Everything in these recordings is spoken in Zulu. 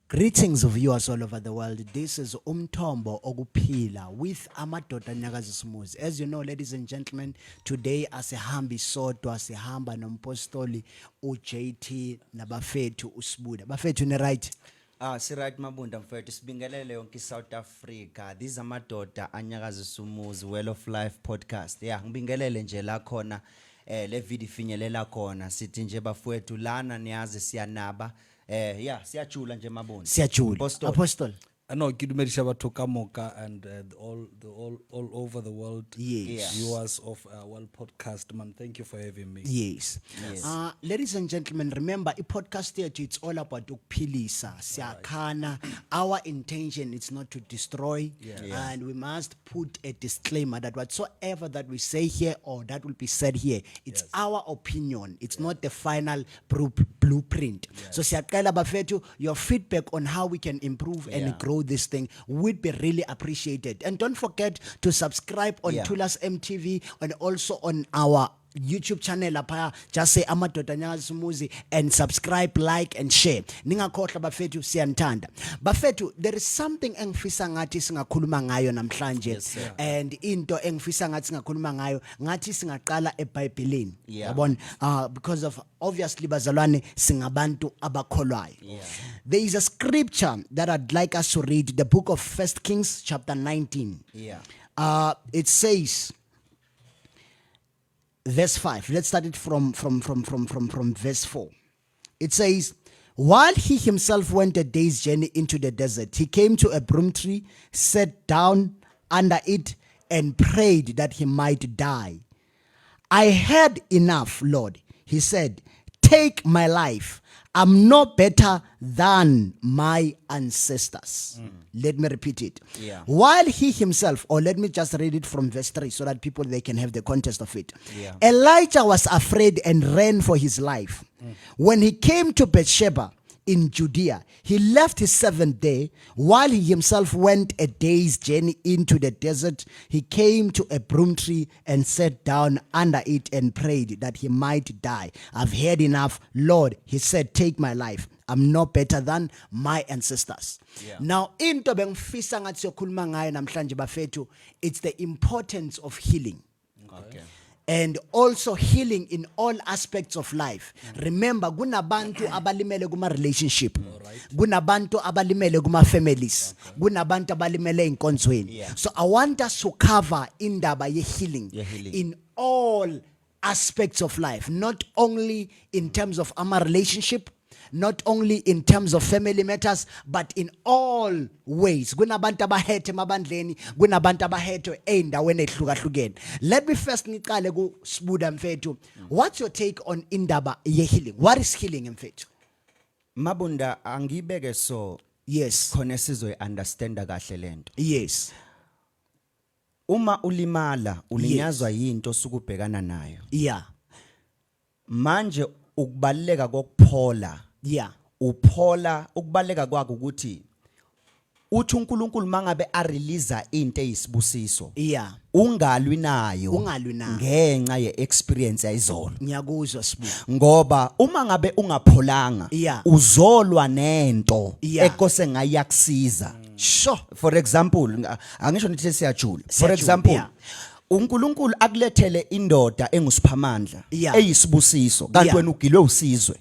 Greetings of viewers all over the world. This is Umthombo Okuphila with Amadoda AnyakazisaUmuzi. As you know, ladies and gentlemen, today asihambi sodwa sihamba nompostoli uJT nabafethu uSibuda. Bafethu ne right? Si right mabunda mfethu sibingelele yonke South Africa. This is Amadoda AnyakazisaUmuzi Well of Life podcast. Yeah, ngibingelele nje la khona le video finyelela khona sithi nje bafethu lana niyazi siyanaba. Siyajula nje mabunda. Siyajula. Apostle. No, kidumedisha batho ka moka and all over the world. Yes. Viewers of Well Podcast, man. Thank you for having me. Yes. Ladies and gentlemen, remember, a podcast here, it's all about ukuphilisa. Siyakhana. Our intention is not to destroy, and we must put a disclaimer that whatsoever that we say here or that will be said here, it's our opinion. It's not the final blueprint. So siyacela bafethu, your feedback on how we can improve and grow this thing would be really appreciated. And don't forget to subscribe on Tulas MTV and also on our YouTube channel apha, just say Amadoda AnyakazisaUmuzi and subscribe, like and share. Ningakhohlwa bafethu, siyanthanda. Bafethu, there is something engifisa ngathi singakhuluma ngayo namhlanje, and into engifisa ngathi singakhuluma ngayo ngathi singaqala eBhayibhelini. Yabona, because of obviously bazalwane singabantu abakholwayo. There is a scripture that I'd like us to read, the book of 1 Kings chapter 19. It says, verse 5. Let's start it from verse 4. It says, while he himself went a day's journey into the desert, he came to a broom tree, sat down under it, and prayed that he might die. I had enough, Lord, he said. Take my life. I'm no better than my ancestors. Let me repeat it. While he himself, or let me just read it from verse 3 so that people, they can have the context of it. Elijah was afraid and ran for his life. When he came to Beersheba in Judea, he left his servant there. While he himself went a day's journey into the desert, he came to a broom tree and sat down under it and prayed that he might die. I've had enough, Lord, he said, take my life. I'm no better than my ancestors. Now, into bengifisa ngathi siyokhuluma ngayo namhlanje bafethu, it's the importance of healing. And also healing in all aspects of life. Remember, kunabantu abalimele kuma relationship. Kunabantu abalimele kuma families. Kunabantu abalimele inkonzweni. So I want us to cover indaba ye healing in all aspects of life, not only in terms of our relationship, not only in terms of family matters, but in all ways. Kunabantu abahethe mabandleni, kunabantu abahethe endaweni ehlukahlukene. Let me first ngiqale ku Sibuda mfethu. What's your take on indaba ye healing? What is healing mfethu? Mabunda angibeke so. Yes. Khona sizoyi understanda kahle lento. Yes. Uma ulimala, ulinyazwa yinto sukubhekana nayo. Manje ukubaleka kokuphola. Uphola ukubaleka kwakho ukuthi uthi uNkulunkulu mangabe arelease into eyisibusiso. Ungalwi nayo ngenxa ye experience yayizolo. Ngiyakuzwa Sibuda. Ngoba uma ngabe ungapholanga uzolwa nento ekose ngayakusiza. Sure. For example, angisho nithi siyajula. For example, uNkulunkulu akulethele indoda engusiphamandla eyisibusiso kanti wena ugilwe usizwe.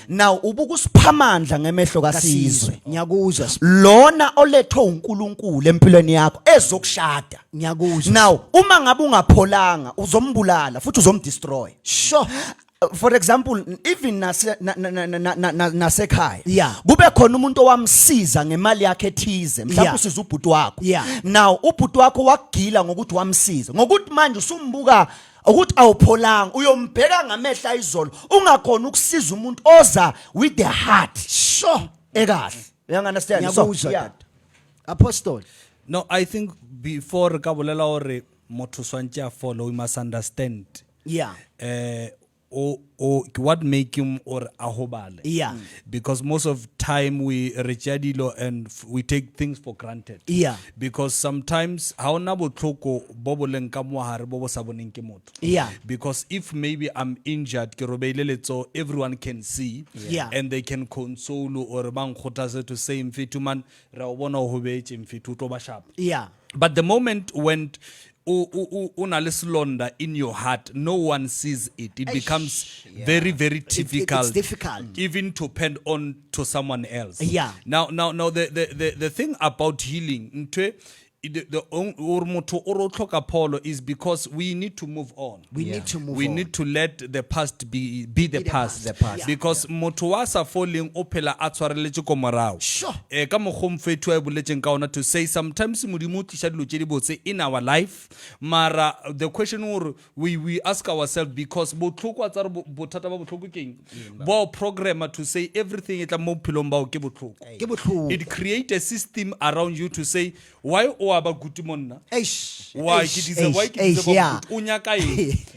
Now ubukusiphamandla ngemehlo kaSizwe. Ngiyakuzwa. Lona olethwe uNkulunkulu empilweni yakho ezokushada. Ngiyakuzwa. Now uma ngabe ungapholanga uzombulala futhi uzomdestroy. Sure. For example, even nasekhaya kube khona umuntu owamsiza ngemali yakhe ethize, mhlawumbe usiza ubhuti wakho. Now ubhuti wakho wakugila ngokuthi wamsiza, ngokuthi manje usumbuka ukuthi awupholanga, uyombheka ngamehla ayizolo, ungakhona ukusiza umuntu oza with the heart. Sure. Ekahle. You understand? So, Apostle. No, I think before ka bolela hore motho swantse a follow, we must understand. or what make him or ahobale. Yeah. Because most of time we rejadilo and we take things for granted. Yeah. Because sometimes haona botlhoko bo bo leng ka mo hare bo bo sa boneng ke motho. Yeah. Because if maybe I'm injured, ke robeile letso, everyone can see. Yeah. And they can console or bang khotase to say mfethu man ra o bona ho betse mfethu to ba sharp. Yeah. But the moment when unalislonda in your heart, no one sees it. It becomes very, very difficult. It's difficult. Even to pen on to someone else. Yeah. Now, the thing about healing, the Polo is because we need to move on. We need to move We on. need to let the past be the past. The past. Because motuasa falling opela atwareletse ko morao. Sure. Ka mogom fetu a boletseng ka ona to say sometimes modimo tlisha dilo tse di botse in our life, mara the question or we ask ourselves, because botlhoko tsa bothata ba botlhoko keng bo programmer to say everything e tla mo philong ba o ke botlhoko. Ke botlhoko. It create a system around you to say why o aba guti monna, why yeah.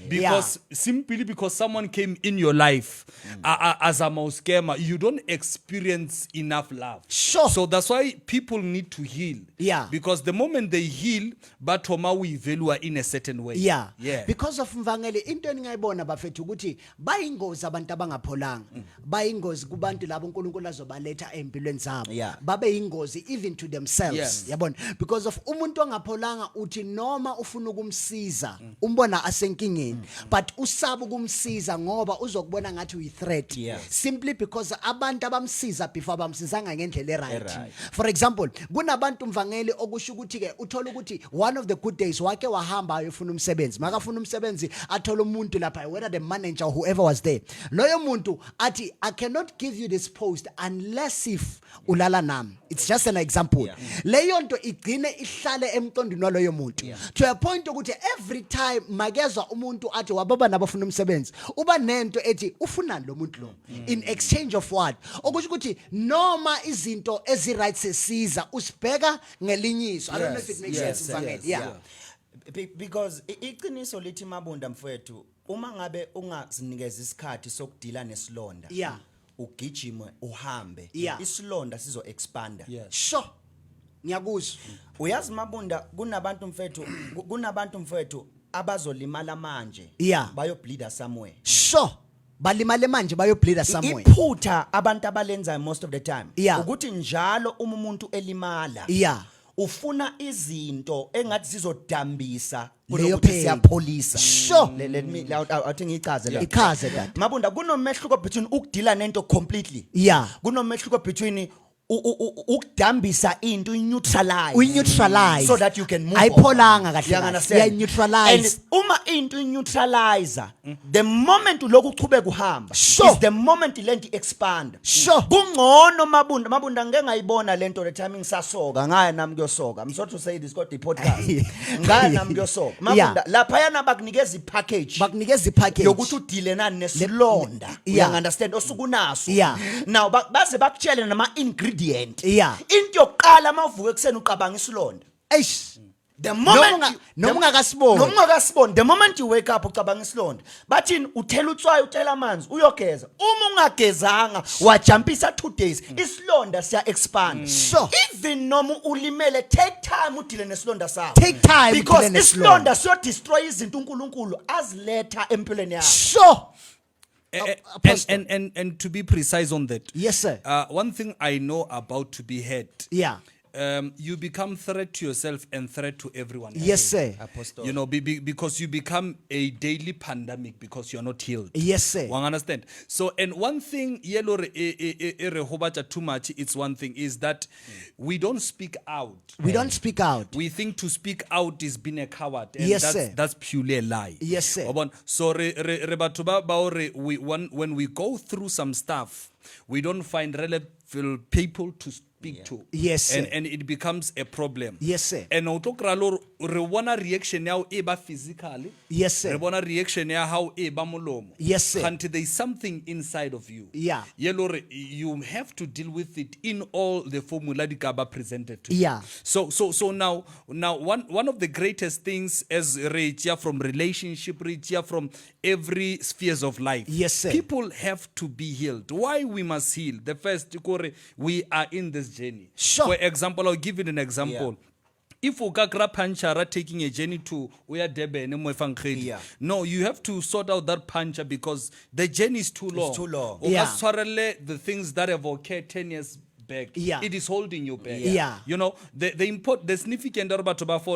because simply because someone came in your life as a mouse scammer, you don't experience enough love. Sure. So that's why people need to heal. Yeah. Because the moment they heal, bathoma we value in a certain way. Yeah. Yeah. Because of mvangeli into engayibona bafethu ukuthi bayingozi abantu abangapholanga. Bayingozi kubantu labo uNkulunkulu azobaletha empilweni zabo. Yeah. Babe yingozi even to themselves. Yes. Yabona? Because of umuntu ongapholanga uthi noma ufuna ukumsiza, umbona asenkingeni, but usaba ukumsiza ngoba uzokubona ngathi uyi threat. Yes. Simply because abantu abamsiza before bamsizanga ngendlela Right. right. For example, kunabantu mvangeli okusho ukuthi ke uthola ukuthi one of the good days wake wahamba ayofuna umsebenzi. Makafuna umsebenzi athola umuntu lapha, whether the manager or whoever was there. Loyo muntu athi I cannot give you this post unless if ulala nami. It's just an example. Leyo nto igcine ihlale emqondweni waloyo muntu. To a point ukuthi every time makezwa umuntu athi wababa nabafuna umsebenzi, uba nento ethi ufunani lo muntu lo in exchange of what? Okusho ukuthi noma izinto eziright sesiza usibheka ngelinyiso. I don't know if it makes sense mfangeli. Yeah. Because iqiniso lithi Mabunda mfowethu, uma ngabe ungazinikeza isikhathi sokudila nesilonda, Yeah. ugijime uhambe, Yeah. isilonda sizo expanda. Yes. Sure. Ngiyakuzwa. Uyazi Mabunda, kunabantu mfowethu abazolimala manje, Yeah. bayobleeda somewhere. Sure. Balimale manje bayobleeda somewhere. Iphutha abantu abalenza most of the time Yeah. ukuthi njalo umuntu elimala, Yeah. ufuna izinto engathi zizodambisa Leyo kulokuthi pain. siyapholisa. Sure. Let me athi ngichaze la. Ichaze that. Mabunda, kunomehluko between ukudila nento completely. Yeah. Kunomehluko between ukudambisa into neutralize. We neutralize. So that you can move Ayipholanga on. kahle. You understand? Yeah, neutralize. And uma into neutralizer, the moment uloku uchubeka uhamba, Sure. is the moment lento expand. Sure. Kungcono Mabunda ngeke ngayibona lento the time ngisasoka ngaya nami kuyosoka. I'm sorry to say this got the podcast. Ngaya nami kuyosoka. Mabunda lapha yana bakunikeza ipackage. Bakunikeza ipackage Yokuthi udile nani nesilonda. Yeah. You understand? Osukunaso. Yeah. Now baze bakutshela nama ingredient. Yeah. Into yokuqala mawuvuka ekseni uqabanga isilonda. Eish. The moment noma ungakasiboni. The moment you wake up ucabanga isilonda, bathini uthela utswayi uthela amanzi uyogeza. Uma ungagezanga wajumpisa 2 days, isilonda siya expand. Sure. Even noma ulimele, take time udile nesilonda sakho. Take time because udile isilonda siyo destroy izinto uNkulunkulu aziletha empilweni yakho. Sure. And to be precise on that, Yes, sir. one thing I know about to be hurt, Yeah. you become threat to yourself and threat to everyone else. Yes, sir. Apostle. You know, because you become a daily pandemic because you're not healed. Yes, sir. One understand. So, and one thing, yellow too much. It's one thing is that we don't speak out. We don't speak out. We think to speak out is being a coward. And Yes, that's, sir. that's purely a lie. Yes, sir. So when we go through some stuff, we don't find relevant people to speak speak to. Yes, sir. And it becomes a problem. Yes, sir. And o tlo kry-a le gore re bona reaction ya o e ba physically. Yes, sir. Re bona reaction ya how e ba molomo. Yes, sir. Until there is something inside of you. Yeah. Ye le gore you have to deal with it in all the formula di ka ba presented to you. Yeah. So now one of the greatest things as re tšea from relationship, re tšea from every spheres of life. Yes, sir. People have to be healed. Why we must heal? The first, we are in this journey. Sure. For example, I'll give you an example. If you got puncher taking a journey to where Yeah. no, you have to sort out that puncher because the journey is too long. It's too long. O ka Yeah. tshwarele the things that have occurred 10 years back. Yeah. It is holding you back. Yeah. You know, the significant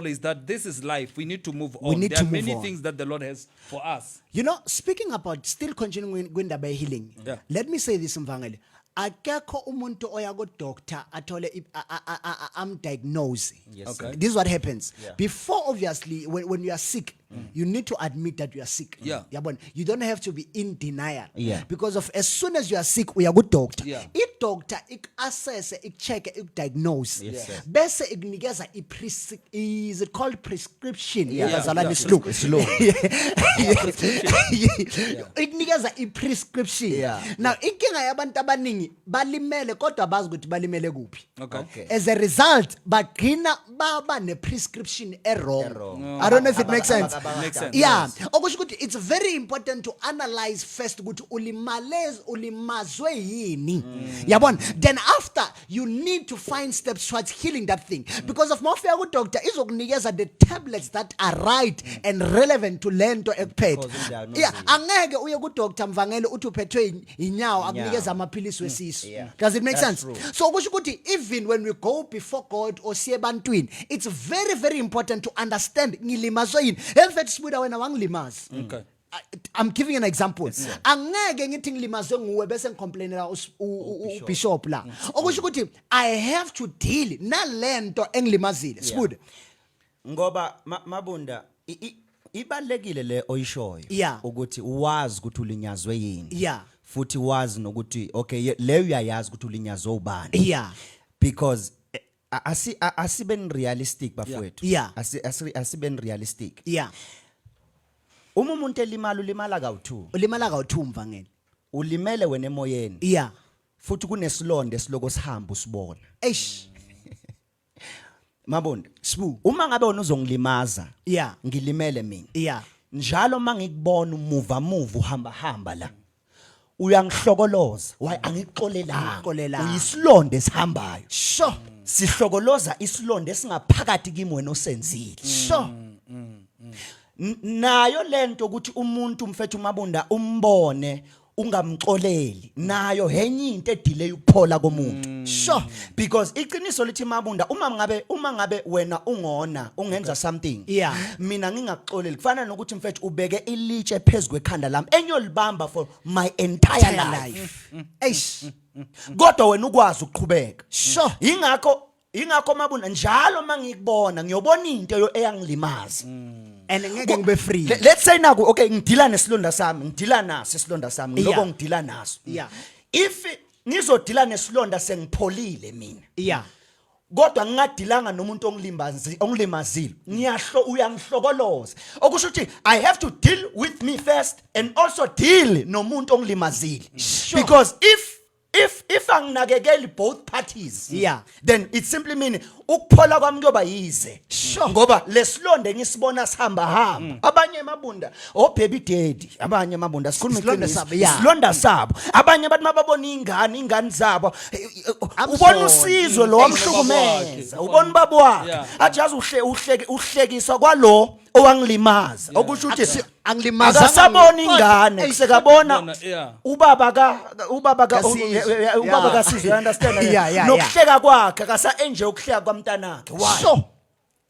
is that this is life. We need to move on. need There to are move many on. things that the Lord has for us. You know, speaking about still continuing kwindaba healing. Yeah. Let me say this mvangeli. Akekho umuntu oya go doctor atole I'm diagnosed. Yes, Okay. This is what happens. Yeah. Before, obviously, when you are sick, you need to admit that you are sick. Yeah. Yabona, you don't have to be in denial. Yeah. Because of as soon as you are sick, we are good doctor. Yeah. It doctor, it assess, it check, it diagnose. Yes, sir. Bese ignikeza is it called prescription? Yeah. Yazalwane Yeah. slow. Slow. Ikunikeza i-prescription. Yeah. Now inkinga yabantu abaningi balimele kodwa bazi ukuthi balimele kuphi. Okay. As a result, bagcina baba ne-prescription wrong. Wrong. I don't know if it makes sense. Makes sense. Yeah. Okusho ukuthi it's very important to analyze first ukuthi ulimazwe yini. Yabona? Then after you need to find steps towards healing that thing. Because of mafia ku doctor izokunikeza the tablets that are right and relevant to lento ekuphethe. Because diagnosis. Yeah, angeke uye ku doctor mvangele uthi uphethwe inyawo akunikeza amaphilisi wesisu. Yeah. Does it make That's sense? true. So kusho ukuthi even when we go before God or siye ebantwini, it's very very important to understand ngilimazwe yini. Emfethu sibuda wena wangilimaza. Okay. I'm giving an example. Angeke ngithi ngilimazwe nguwe bese ngicomplainela ubishop la. Okusho ukuthi I have to deal nalento engilimazile. Sibuda. Ngoba mabunda ibalekile le oyishoyo Yeah. ukuthi wazi ukuthi ulinyazwe yini. Yeah. Futhi wazi nokuthi okay leyo uyayazi ukuthi ulinyazwe ubani. Yeah. Because asiben realistic bafowethu. Yeah. Asiben realistic. Yeah. Uma umuntu ulimala kawu2. Ulimala kawu2 mvangeli. Ulimele wena emoyeni. Yeah. Futhi kunesilonde esiloko sihamba usibona. Eish. Mabonda. Sibu. Uma ngabe wena uzongilimaza. Yeah. Ngilimele mina. Yeah. Njalo mangikubona move uhamba la. Uyangihlokoloza. Why angixolelanga. Uyisilonde esihambayo. Sure. Sihlokoloza isilonde esingaphakathi kimi wena osenzile. Sure. Nayo lento ukuthi umuntu mfethu mabunda umbone ungamxoleli nayo henye into edelay ukuphola komuntu. Sure. Because iqiniso lithi mabunda uma ngabe wena ungona ungenza something. Yeah. Mina ngingakuxoleli kufana nokuthi mfethu ubeke ilitshe phezulu ekhanda lami enyolibamba for my entire life. Eish. Kodwa wena ukwazi ukuqhubeka. Sure. Ingakho mabunda njalo mangikubona ngiyobona into eyangilimaza. And ngeke ngibe free. Let's say naku okay ngidila nesilonda sami ngidila naso isilonda sami ngiloko ngidila naso. Yeah. If ngizodila nesilonda sengipholile mina. Yeah. Kodwa ngingadilanga nomuntu ongilimazile uyangihlokoloza okusho ukuthi I have to deal with me first and also deal nomuntu ongilimazile. Because if anginakekeli both parties, Yeah. then it simply mean ukuphola kwami kuyoba yize. Ngoba lesilonde ngisibona sihamba abanye mabunda baby daddy, abanye mabunda sikhuluma isilonda sabo, abanye bathi mababona ingane zabo ubona usizwe lo wamhlukumeza, ubona ubaba wakhe ajazi uhlekiswa kwalo owangilimaza okusho ukuthi angilimaza akasabona ingane kusekabona ubaba kasizwe, understand? Nokuhleka kwakhe akasa enje ukuhleka kwamntanakhe. Why?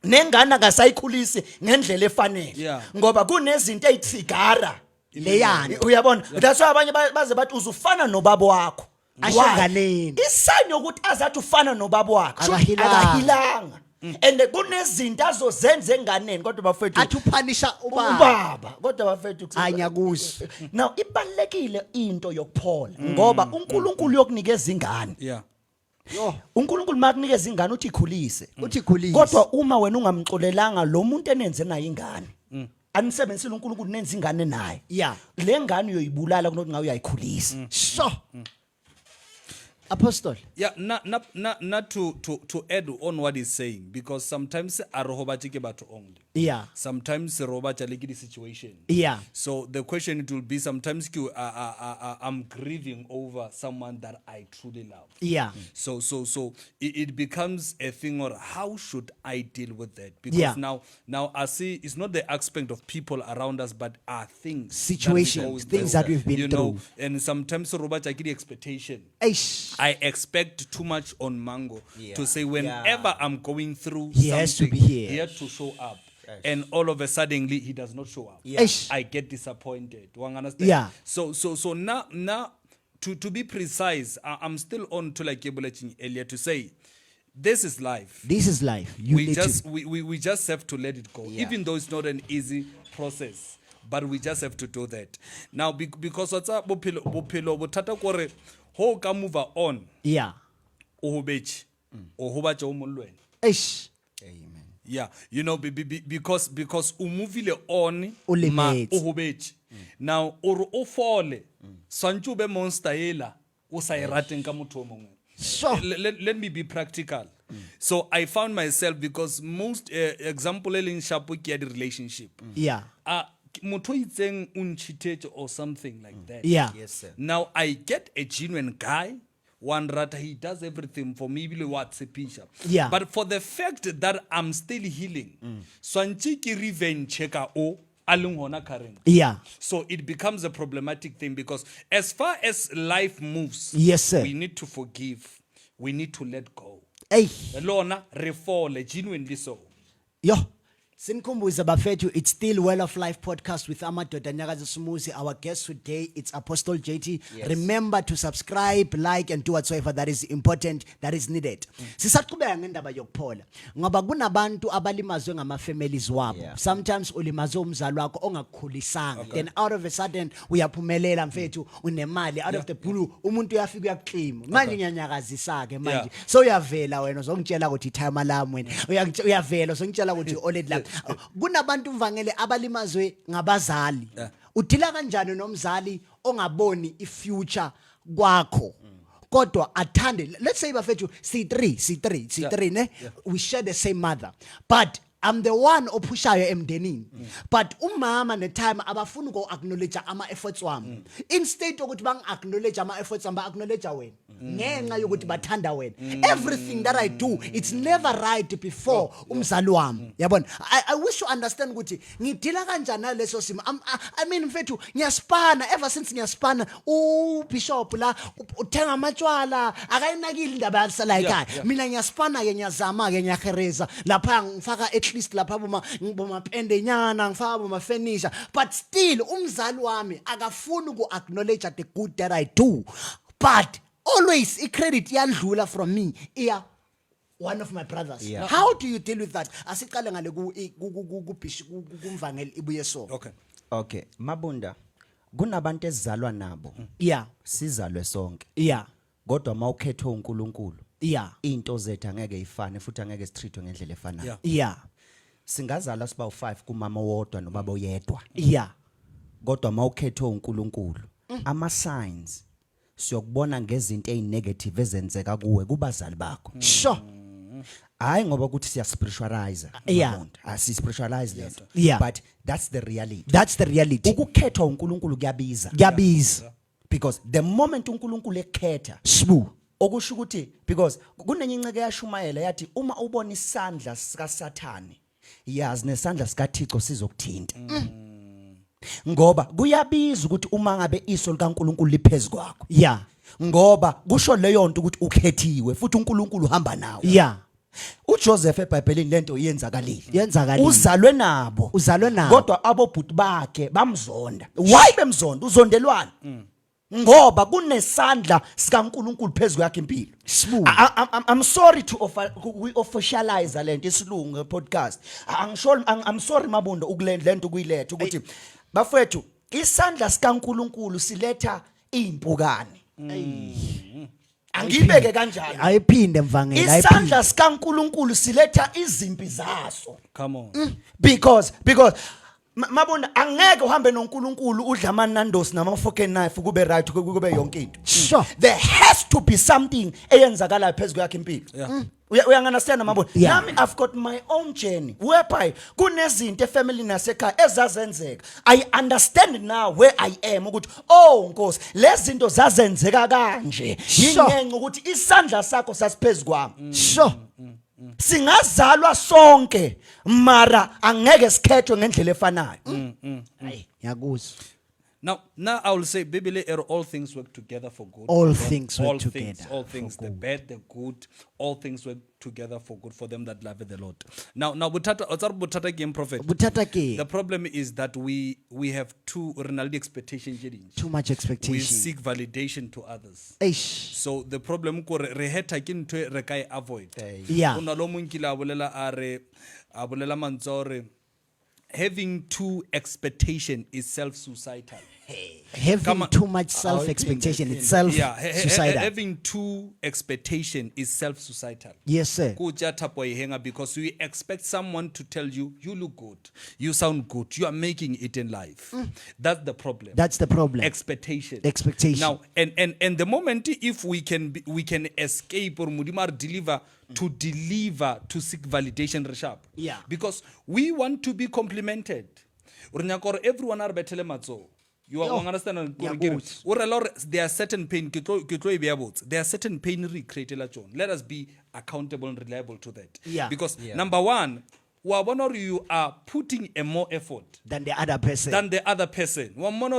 Nengane akasayikhulisi ngendlela efanele ngoba kunezinto ezithigara leyani, uyabona? That's why abanye baze bathi uzufana nobaba wakho ashanganeni. Isign ukuthi azathi ufana nobaba wakho akahilanga. And kunezinto azozenza enganeni kodwa bafethu athi uphanisha ubaba kodwa bafethu anyakuzo. Now ibalekile into yokuphola ngoba uNkulunkulu yokunikeza ingane. Yeah. uNkulunkulu makunikeza ingane uthi ikhulise Uthi khulise. kodwa uma wena ungamxolelanga lo muntu enenze naye ingane anisebenzisile uNkulunkulu nenze ingane naye Yeah. le ngane uyoyibulala kunokuthi ngawe uyayikhulisa Sure. Apostle. Yeah, not to add on what he's saying, because sometimes a rohobachi ke batho only. Yeah. Sometimes rohobachi like the situation. Yeah. So the question it will be sometimes I'm grieving over someone that I truly love. Yeah. So it becomes a thing, or how should I deal with that? Because Yeah. now I see it's not the aspect of people around us, but are things, Situations, things that we've been you know, through. and sometimes rohobachi the expectation. Eish. I expect too much on Mango to say whenever I'm going through He has to something, be here. he has to show up. And all of a sudden he does not show up. Eish. I get disappointed. Do you understand? Yeah. So now to be precise, I'm still on to like Yebuleching earlier to say this is life. This is life. You We need just to. we just have to let it go, even though it's not an easy process. But we just have to do that. Now because what's up bophelo bothata kore ho ka move on. Yeah. O hobechi o hobatsa o molweni. Eish. Amen. Yeah, you know, because umuvile on O ma lemetse. o hobechi. Now or o fole swantse be monster ela o sa irateng ka motho o mongwe. Sure. Let me be practical. So I found myself, because most example in shapo ke the relationship. Yeah. Motho itseng uncheated or something like that. Yeah. Yes, sir. Now I get a genuine guy, one rata, he does everything for me, really what's a picture. Yeah. But for the fact that I'm still healing, swantse ke revenge checker o alung hona current. Yeah. So it becomes a problematic thing, because as far as life moves, Yes, sir. we need to forgive, we need to let go. Hey. Lona refole genuinely so. Yo. Sinkumbuza bafethu, it's still Well of Life podcast with Amadoda AnyakazisaUmuzi. Our guest today, it's Apostle JT. Yes. Remember to subscribe, like, and do whatsoever that is important, that is needed. Sisaqhubeka ngendaba yokuphola. Ngoba kunabantu abalimazwe ngama-families wabo. Yeah. Sometimes ulimazwe umzali wakho ongakukhulisanga. Then out of a sudden, uyaphumelela mfethu, unemali, out of the blue, umuntu uyafika uyakuclaim. Manje ngiyanyakazisa-ke manje. Yeah. So uyavela wena, uzongitshela ukuthi time lami wena. Uyavela, uzongitshela ukuthi already lapha. Kunabantu mvangele abalimazwe ngabazali. Udila kanjani nomzali ongaboni ifuture kwakho? Kodwa athande, let's say bafethu C3 ne, we share the same mother, but I'm the one opushayo emndenini. But umama netime abafuna uko acknowledge ama efforts wami. Instead ukuthi bang acknowledge ama efforts wami, ba acknowledge wena. Ngenxa yokuthi bathanda wena. Everything that I do, it's never right before umzali wami. Yabona? I wish you understand ukuthi ngidila kanjani naleso simo. I mean mfethu ngiyaspana, ever since ngiyaspana uBishop la uthenga amatshwala akayinakile indaba yasala ekhaya. Mina ngiyaspana ke ngiyazama ke ngiyahereza lapha ngifaka at least lapha boma pende nyana ngifaka boma furniture, but still umzali wami akafuni uku acknowledge the good that I do, but always credit yandlula from me iya one of my brothers. Yeah. How do you deal with that? Asiqale ngale kumvangeli ibuye so. Okay, Mabunda, kunabantu ezizalwa nabo. Yeah. Sizalwe sonke. Yeah. Kodwa mawukhethe uNkulunkulu, Yeah. into zethu angeke ifane futhi angeke sitreatwe ngendlela efanayo. Yeah. Yeah. Singazala siba u5 kumama wodwa nobaba oyedwa. Yeah. Kodwa mawukhethe uNkulunkulu, ama signs siyokubona ngezinto ezinegative ezenzeka kuwe kubazali bakho. Sure. Hayi ngoba ukuthi siya spiritualize. Yeah. Asi spiritualize that. Yeah. But that's the reality. That's the reality. Ukukhethwa uNkulunkulu kuyabiza. Kuyabiza. Because the moment uNkulunkulu ekhetha, Sbu. okusho ukuthi because kunenye inceke yashumayela yathi uma ubona isandla sika Sathane, yazi nesandla sika Thixo sizokuthinta. Ngoba kuyabiza ukuthi uma ngabe iso likaNkulunkulu liphezulu kwakho. Yeah. Ngoba kusho leyo nto ukuthi ukhethiwe futhi uNkulunkulu uhamba nawe. Yeah. uJoseph eBhayibhelini lento iyenzakalile. Yenzakalile. Uzalwe nabo. Uzalwe nabo. Kodwa abobhuti bakhe bamzonda. Why bemzonda? Uzondelwana. Ngoba kunesandla sikaNkulunkulu phezulu yakhe impilo. Smooth. I'm sorry to we officialize lento isilungu podcast. I'm sorry Mabunda ukulento kuyiletha ukuthi bafethu isandla sikaNkulunkulu siletha impukane. angiyibeke kanjalo ayiphinde mvangela isandla sikaNkuluNkulu siletha izimpi zaso Come on. because mabona angeke uhambe noNkulunkulu udla amanandos nama-fork and knife kube right kube yonke into Sure. there has to be something eyenzakala phezulu yakhe impilo uyanganasiyana mabona Yeah. nami I've got my own journey whereby kunezinto efamily nasekhaya ezazenzeka I understand now where I am ukuthi Nkosi lezi zinto zazenzeka kanje Sure. yingenxa ukuthi isandla sakho sasiphezulu kwami sure singazalwa sonke mara angeke sikhethwe ngendlela efanayo ngiyakuzwa Now I will say, Bibele, all things work together for good. All For them- things work all together Things, all things, the bad, the good, all things work together for good for them that love the Lord. Now, butata game prophet. Bothata ke The problem is that we have too renal expectation. too much We expectation seek validation to others. eish So the problem ko re heta ke ntho e re ka e avoid. yeah Ona lo mong kile a bolela mantsore having too expectation is self-suicidal. having too much self expectation it's self suicidal Having too expectation is self-suicidal. yes sir Kuja thapo e henga because we expect someone to tell you look good, you sound good, you are making it in life. That's the problem. that's the problem Expectation. Expectation. Now, and the moment if we can escape or mudimar deliver to seek validation resharp. Yeah. Because we want to be complimented. Urnyakor everyone are betele matso. You understand? There are certain pain. There are certain pain recreated. Let us be accountable and reliable to that. Yeah. Because number one, you are putting a more effort than the other person than the other person.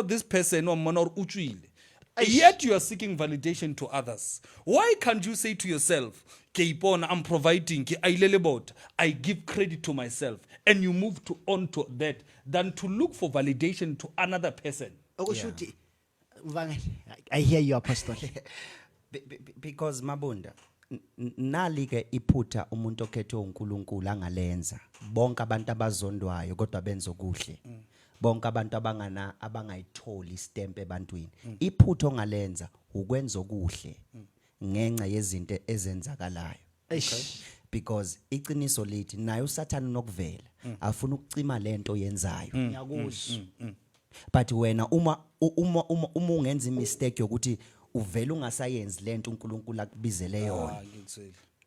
This person, yet you are seeking validation to others. Why can't you say to yourself, I'm providing, I give credit to myself, and you move on to that than to look for validation to another person? okushuthi Mvangeli, I hear you apostle Because mabunda nali ke iphutha umuntu okhethwe uNkulunkulu angalenza bonke abantu abazondwayo kodwa benza okuhle bonke abantu abangayitholi istempe ebantwini iphutha ongalenza ukwenza okuhle ngenxa yezinto ezenzakalayo because iqiniso lithi naye uSathane nokuvela afuna ukucima lento yenzayo ngiyakuzwa but wena uma ungenza imistake yokuthi uvela ungasayenzi lento uNkulunkulu akubizele yona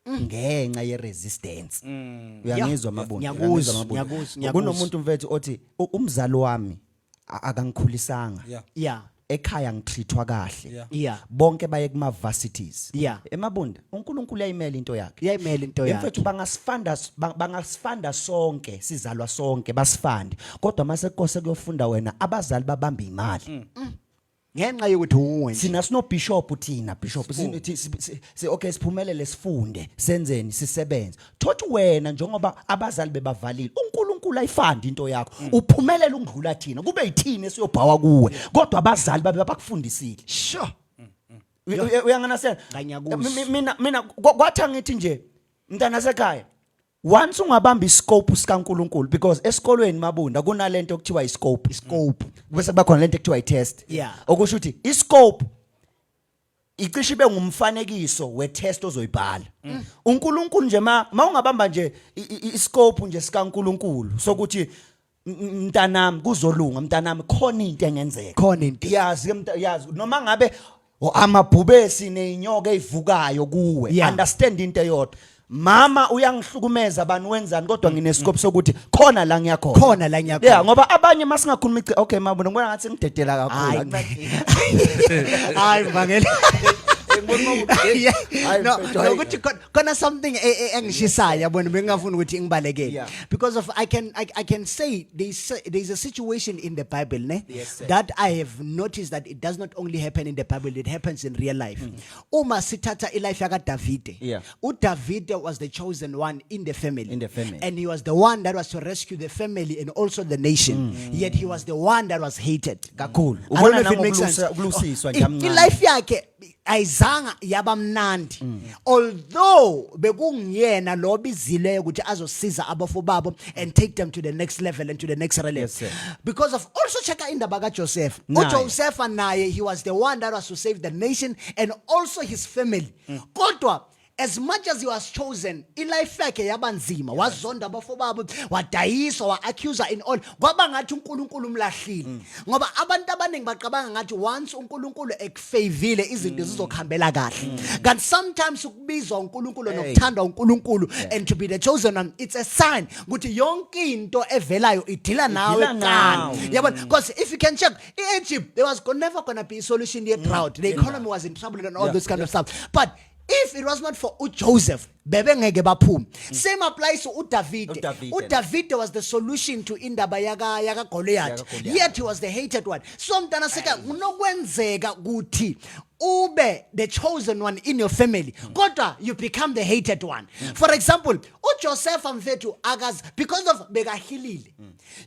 ngenxa yeresistance uyangizwa mabona ngiyakuzwa kunomuntu mfethu othi umzali wami akangikhulisanga yeah ekhaya ngitreatwa kahle yeah bonke baye kuma varsities yeah emabunda uNkulunkulu uyayimela into yakhe iyayimela into yakhe mfethu bangasifanda sonke sizalwa sonke basifande kodwa mase kose kuyofunda wena abazali babamba imali ngenxa yokuthi uwenze sina sino bishop thina bishop okay siphumelele sifunde senzeni sisebenze thothi wena njengoba abazali bebavalile uNkulunkulu ayifanda into yakho uphumelela ungidlula thina kube yithini esiyobhawa kuwe kodwa abazali babe bakufundisile sure uyanganasena mina kwathi angithi nje mntana sekhaya once ungabamba iscope sikaNkulunkulu because esikolweni mabunda kunalento okuthiwa iscope bese bakhona lento ekuthiwa itest okusho ukuthi iscope icishe ibe ngumfanekiso wetest ozoyibhala uNkulunkulu nje ma ungabamba nje iscope nje sikaNkulunkulu sokuthi mntanami kuzolunga mntanami khona into engenzeka khona into yazi noma ngabe amabhubesi nezinyoka ezivukayo kuwe understand into eyodwa mama uyangihlukumeza abantu wenzani kodwa nginescope sokuthi khona la ngiyakhona yeah ngoba abanye masingakhuluma okay mabona ngibona ngathi ngidedela kakhulu hayi Mvangeli nokuthi khona something engishisayo yabona bengingafuni ukuthi ngibalekele because of I can say there's a situation in the Bible that I have noticed that it does not only happen in the Bible, it happens in real life. Uma sithatha ilife yaka David David was the chosen one in the family and he was the one that was to rescue the family and also the nation yet he was the one that was hated kakhulu ubona nangokulusiswa nje amncane ilife yakhe ayizanga yabamnandi although bekungiyena lo bizileyo ukuthi azosiza abafobabo and take them to the next level and to the next realm. Yes, sir. Because of also check indaba kaJoseph. Naye. uJoseph naye he was the one that was to save the nation and also his family. Kodwa as much as he was chosen, ilife yakhe yabanzima, wazonda abafobabo, wadayiswa, wa-accuser in all. Kwaba ngathi uNkulunkulu umlahlile. Ngoba abantu abaningi baqabanga ngathi once uNkulunkulu ekufavile izinto zizokhambela kahle. Kanti sometimes ukubizwa uNkulunkulu nokuthandwa uNkulunkulu and to be the chosen one, it's a sign ukuthi yonke into evelayo idila nawe nawe. kuqala. Yabona, because if you can check Egypt, there was never going to be a solution here drought. The economy was in trouble and all those kind of stuff. But if it was not for Joseph, bebe ngeke baphume. Same applies to David. David was the solution to indaba yaka Goliath. Yet he was the hated one. So mntana seka unokwenzeka ukuthi ube the chosen one in your family. Kodwa you become the hated one. For example, uJoseph mfethu akazi because of bekahilile.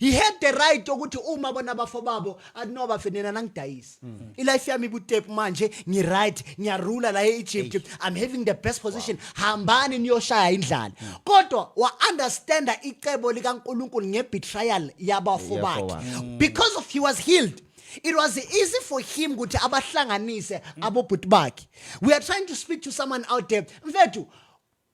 He had the right ukuthi uma bona bafobabo adinoba fenena nangidayisa. Ilife yami ibutep manje ngi right ngiyarula la eEgypt. I'm having the best position. Hambani niyoshaya indlala. Kodwa wa understand icebo likaNkulunkulu ngebetrayal yabafobakhe. Because of he was healed. It was easy for him ukuthi abahlanganise abobhuti bakhe. We are trying to speak to someone out there. Mfethu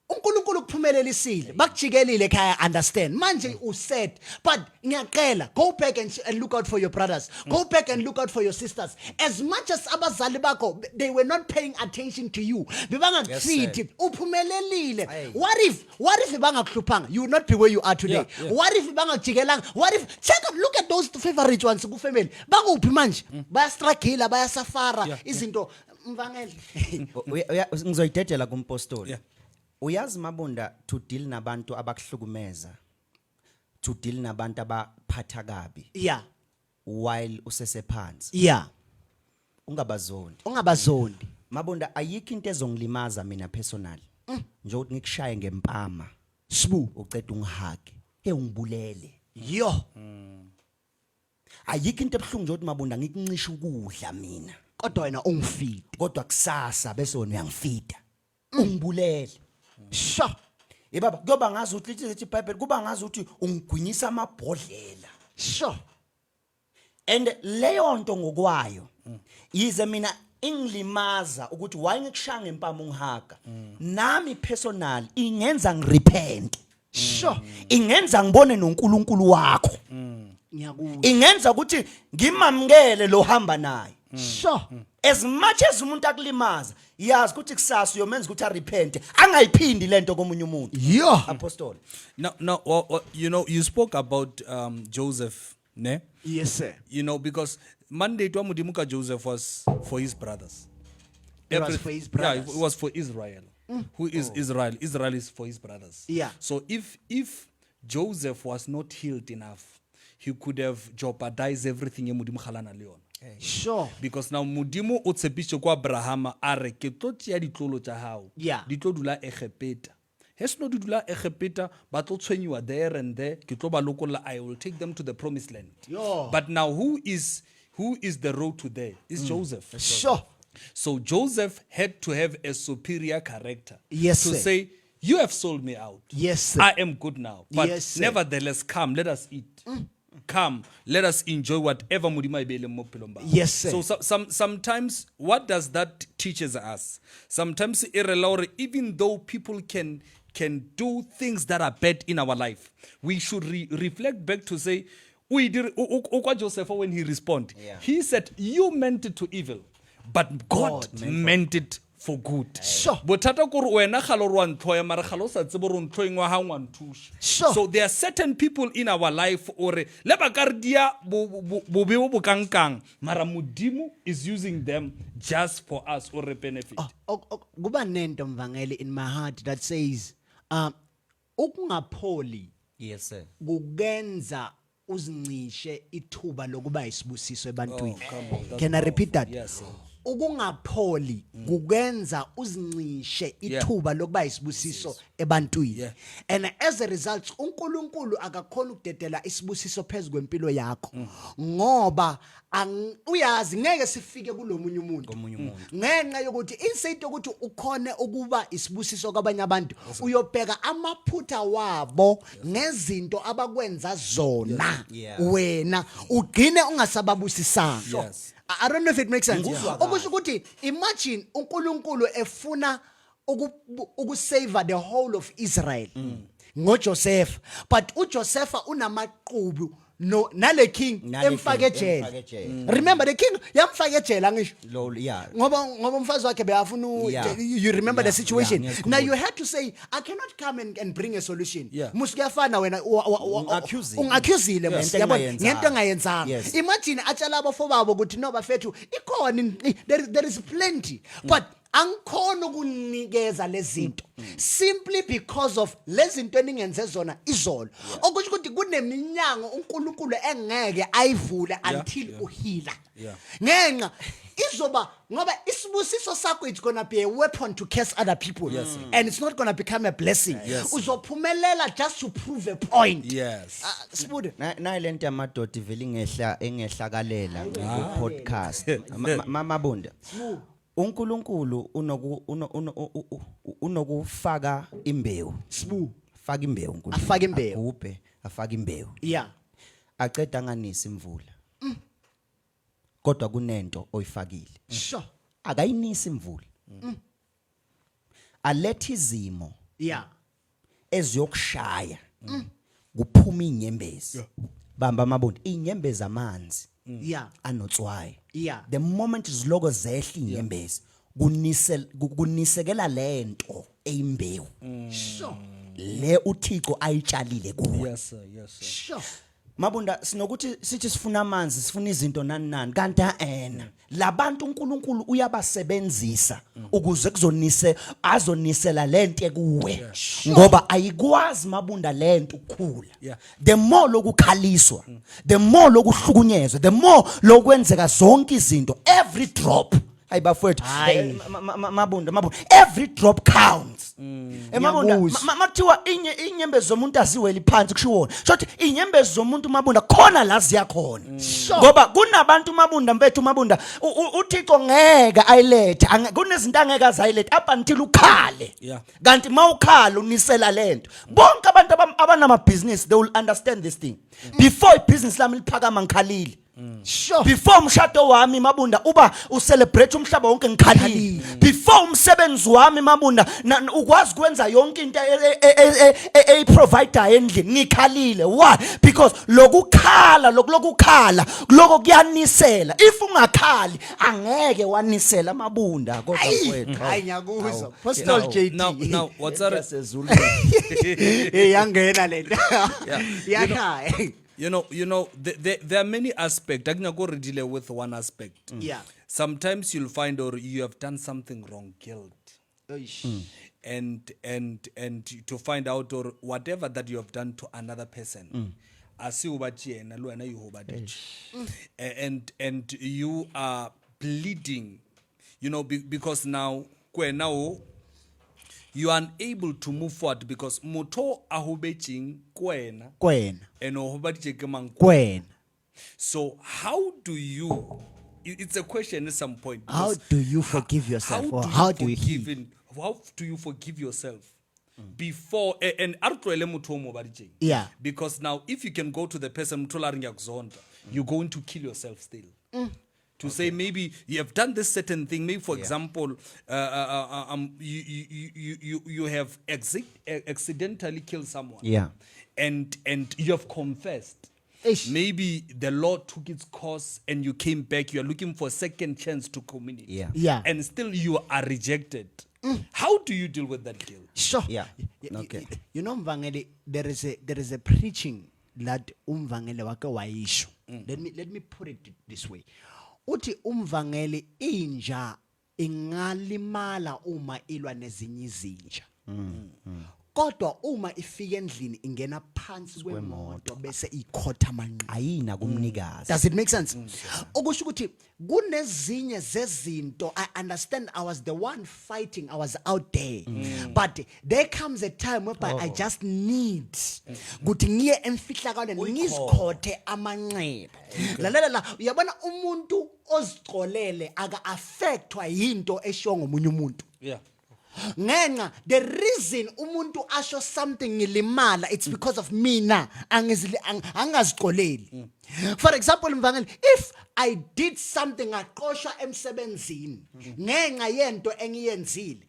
uNkulunkulu kuphumelelisile bakujikelile ekhaya understand manje uset but ngiyaqela go back and look out for your brothers, go back and look out for your sisters. As much as abazali bakho they were not paying attention to you bebangakufithi uphumelelile. What if bangakluphanga you would not be where you are today. What if bangajikelanga, what if check out look at those favorite ones ku family bakuphi manje baya struggle baya safara izinto mvangele. Ngizoyidedela kumpostoli. Uyazi Mabunda to deal nabantu abakuhlukumeza, to deal nabantu abaphatha kabi. Yeah. While usesephansi. Yeah. Ungabazondi. Mabunda ayikho into ezongilimaza mina personally. Nje ukuthi ngikushaye ngempama. Sibu Uceda ungihage. Ungibulele. Yo. Ayikho into ebhlungu nje ukuthi Mabunda ngikuncisha ukudla mina. Kodwa wena ungifida. Kodwa kusasa bese wena uyangifida. Ungibulele. Sha. Baba kuyoba ngazi ukuthi lithi iBhayibheli kuba ngazi ukuthi ungigwinyisa amabhodlela. Sha. And leyo nto ngokwayo yize mina ingilimaza ukuthi why ngikushaya ngempama ungihaga. Nami personal ingenza ngirepent. Sha. Ingenza ngibone noNkulunkulu wakho. Ngiyakuzwa. Ingenza ukuthi ngimamkele lo hamba naye. Sha. As much as umuntu akulimaza yazi ukuthi kusasa uyomenza ukuthi arepent angayiphindi lento komunye umuntu. Yo. Apostle. Now, you know, you spoke about Joseph, ne? Yes sir. You know, because Monday to Amudimuka Joseph was for his brothers. It was for his brothers. Yeah, it was for Israel. Who is Israel? Israel is for his brothers. Yeah. So if Joseph was not healed enough, he could have jeopardized everything Mudimu khalana leon. Sure. Because now Mudimu o tshepisitse kwa Abraham are ke tlo tsia ditlolo tsa hao. Yeah. Di tlo dula Egepeta. Hes no di dula Egepeta ba tlo tshwenyiwa there and there ke tlo ba lokolla I will take them to the promised land. Yo. But now who is the road to there? Is Joseph. Sure. So Joseph had to have a superior character. Yes, to sir. say, you have sold me out. Yes sir. I am good now. But Yes, sir. nevertheless, come, let us eat. Come, let us enjoy whatever mudima ibele mo pelomba. Yes, sir. So sometimes, what does that teaches us? Sometimes, even though people can do things that are bad in our life, we should reflect back to say, we did Joseph when he responded. Yeah. He said, you meant it to evil, but God meant it for good. Sure. Bothata kore wena khalo rwa ntloya mara khalo sa tsebo ro ntloeng wa ha ngwa nthusha. Sure. So there are certain people in our life or le ba ka re dia bo kankang mara Modimo is using them just for us or benefit. Kuba nento mvangeli in my heart that says ukungapholi Yes sir. kugenza uzincishe ithuba lokuba isibusiso ebantwini. Come on, that's Can I repeat that? Yes, sir. ukungapholi kukwenza uzincishe ithuba lokuba isibusiso ebantwini. Yeah. And as a result uNkulunkulu akakhona ukudedela isibusiso phezulu kwempilo yakho ngoba uyazi ngeke sifike kulomunye umuntu ngenxa yokuthi instead ukuthi ukhone ukuba isibusiso kwabanye abantu uyobheka amaphutha wabo nezinto abakwenza zona wena ugcine ungasababusisanga. Yes. I don't know if it makes sense. Okusho ukuthi imagine uNkulunkulu efuna ukusave the whole of Israel ngoJoseph, but uJoseph unamaqhubu no nale king emfake ejele. Remember the king yamfake ejele ngisho ngoba umfazi wakhe beyafuna you remember the situation. Now you had to say I cannot come and bring a solution. Musikuyafana wena ungaccusile yabo ngento engayenzanga. Imagine atshala abafowabo ukuthi no bafethu ikhona there is plenty but angikhona ukunikeza lezinto simply because of lezinto eningenze zona izolo. Okusho ukuthi kuneminyango uNkulunkulu engeke ayivule until uhila. Ngenxa izoba ngoba isibusiso sakho it's going to be a weapon to curse other people and it's not going to become a blessing. Uzophumelela just to prove a point. Sibude na lento yamadoda ivela engehlakalela ku podcast mama Bunda. uNkulunkulu unokufaka imbewu. Faka imbewu uNkulunkulu. Afaka imbewu. Agubhe afaka imbewu. Aceda anganisi imvula. Kodwa kunento oyifakile. Sure. Akayinisi imvula. Alethe izimo. Eziyokushaya. Kuphuma inyembezi. Bamba amabonde inyembezi amanzi. Anotswaye. The moment iziloko zehla inyembezi kunisekela lento eyimbewu. Sure. Le uThixo ayitshalile kuwe. Yes sir. Sure. Mabunda sinokuthi sithi sifuna amanzi sifuna izinto nani kanti labantu uNkulunkulu uyabasebenzisa ukuze azonisela lento kuwe ngoba ayikwazi mabunda lento ukukhula. The more lokukhaliswa, the more lokuhlukunyezwa, the more lokwenzeka zonke izinto, every drop ayibafowethu mabunda every drop counts. Mabunda makuthiwa inyembezi zomuntu aziweli phansi kushiwona shothi inyembezi zomuntu mabunda khona la ziyakhona ngoba kunabantu mabunda mfethu mabunda uThixo ngeke ayilethe kunezinto angeke azayilethe up until ukhale kanti mawukhala unisela lento bonke abantu abanama business they will understand this thing. Before ibusiness lami liphakama ngikhalile. Sure. Before umshado wami mabunda uba ucelebrate umhlaba wonke ngikhalile. Before umsebenzi wami mabunda ukwazi kwenza yonke into provider endlini ngikhalile. Why? Because lokukhala lokho kuyanisela. If ungakhali angeke wanisela mabunda kodwa kwethu. Hayi ngiyakuzwa. Pastor JT. Now what's that? Yangena lento. Yakhaya. You know, there are many aspects. I can go deal with one aspect. Sometimes you'll find or you have done something wrong, guilt, and to find out or whatever that you have done to another person. And you are bleeding, you know, because now you are unable to move forward because moto ahubeching kwena and ohubaching. So how do you? It's a question at some point. How do you forgive yourself? How do you forgive yourself before and because now if you can go to the person you're going to kill yourself still. To say maybe you have done this certain thing. Maybe for example, you have accidentally killed someone. And you have confessed. Maybe the Lord took its course and you came back. You are looking for a second chance to communicate. And still you are rejected. How do you deal with that guilt? Sure. Okay. You know, Mvangeli, there is a preaching that Mvangeli wake waisho. Let me put it this way. Uthi umvangeli inja ingalimala uma ilwa nezinye izinja. kodwa uma ifika endlini ingena phansi kwemoto bese ikhotha amanqeba. ayina kumnikazi. Does it make sense? Okusho ukuthi kunezinye zezinto I understand I was the one fighting, I was out there. But there comes a time whereby I just need ukuthi ngiye emfihlakwane ngizikhothe amanqeba. La uyabona umuntu ozicolele aka affectwa yinto eshiwo ngomunye umuntu. Yeah. Ngenxa the reason umuntu asho something ngilimala it's because of mina angazicoleli. For example mvangeli, if I did something aqoshwa emsebenzini ngenxa yento engiyenzile,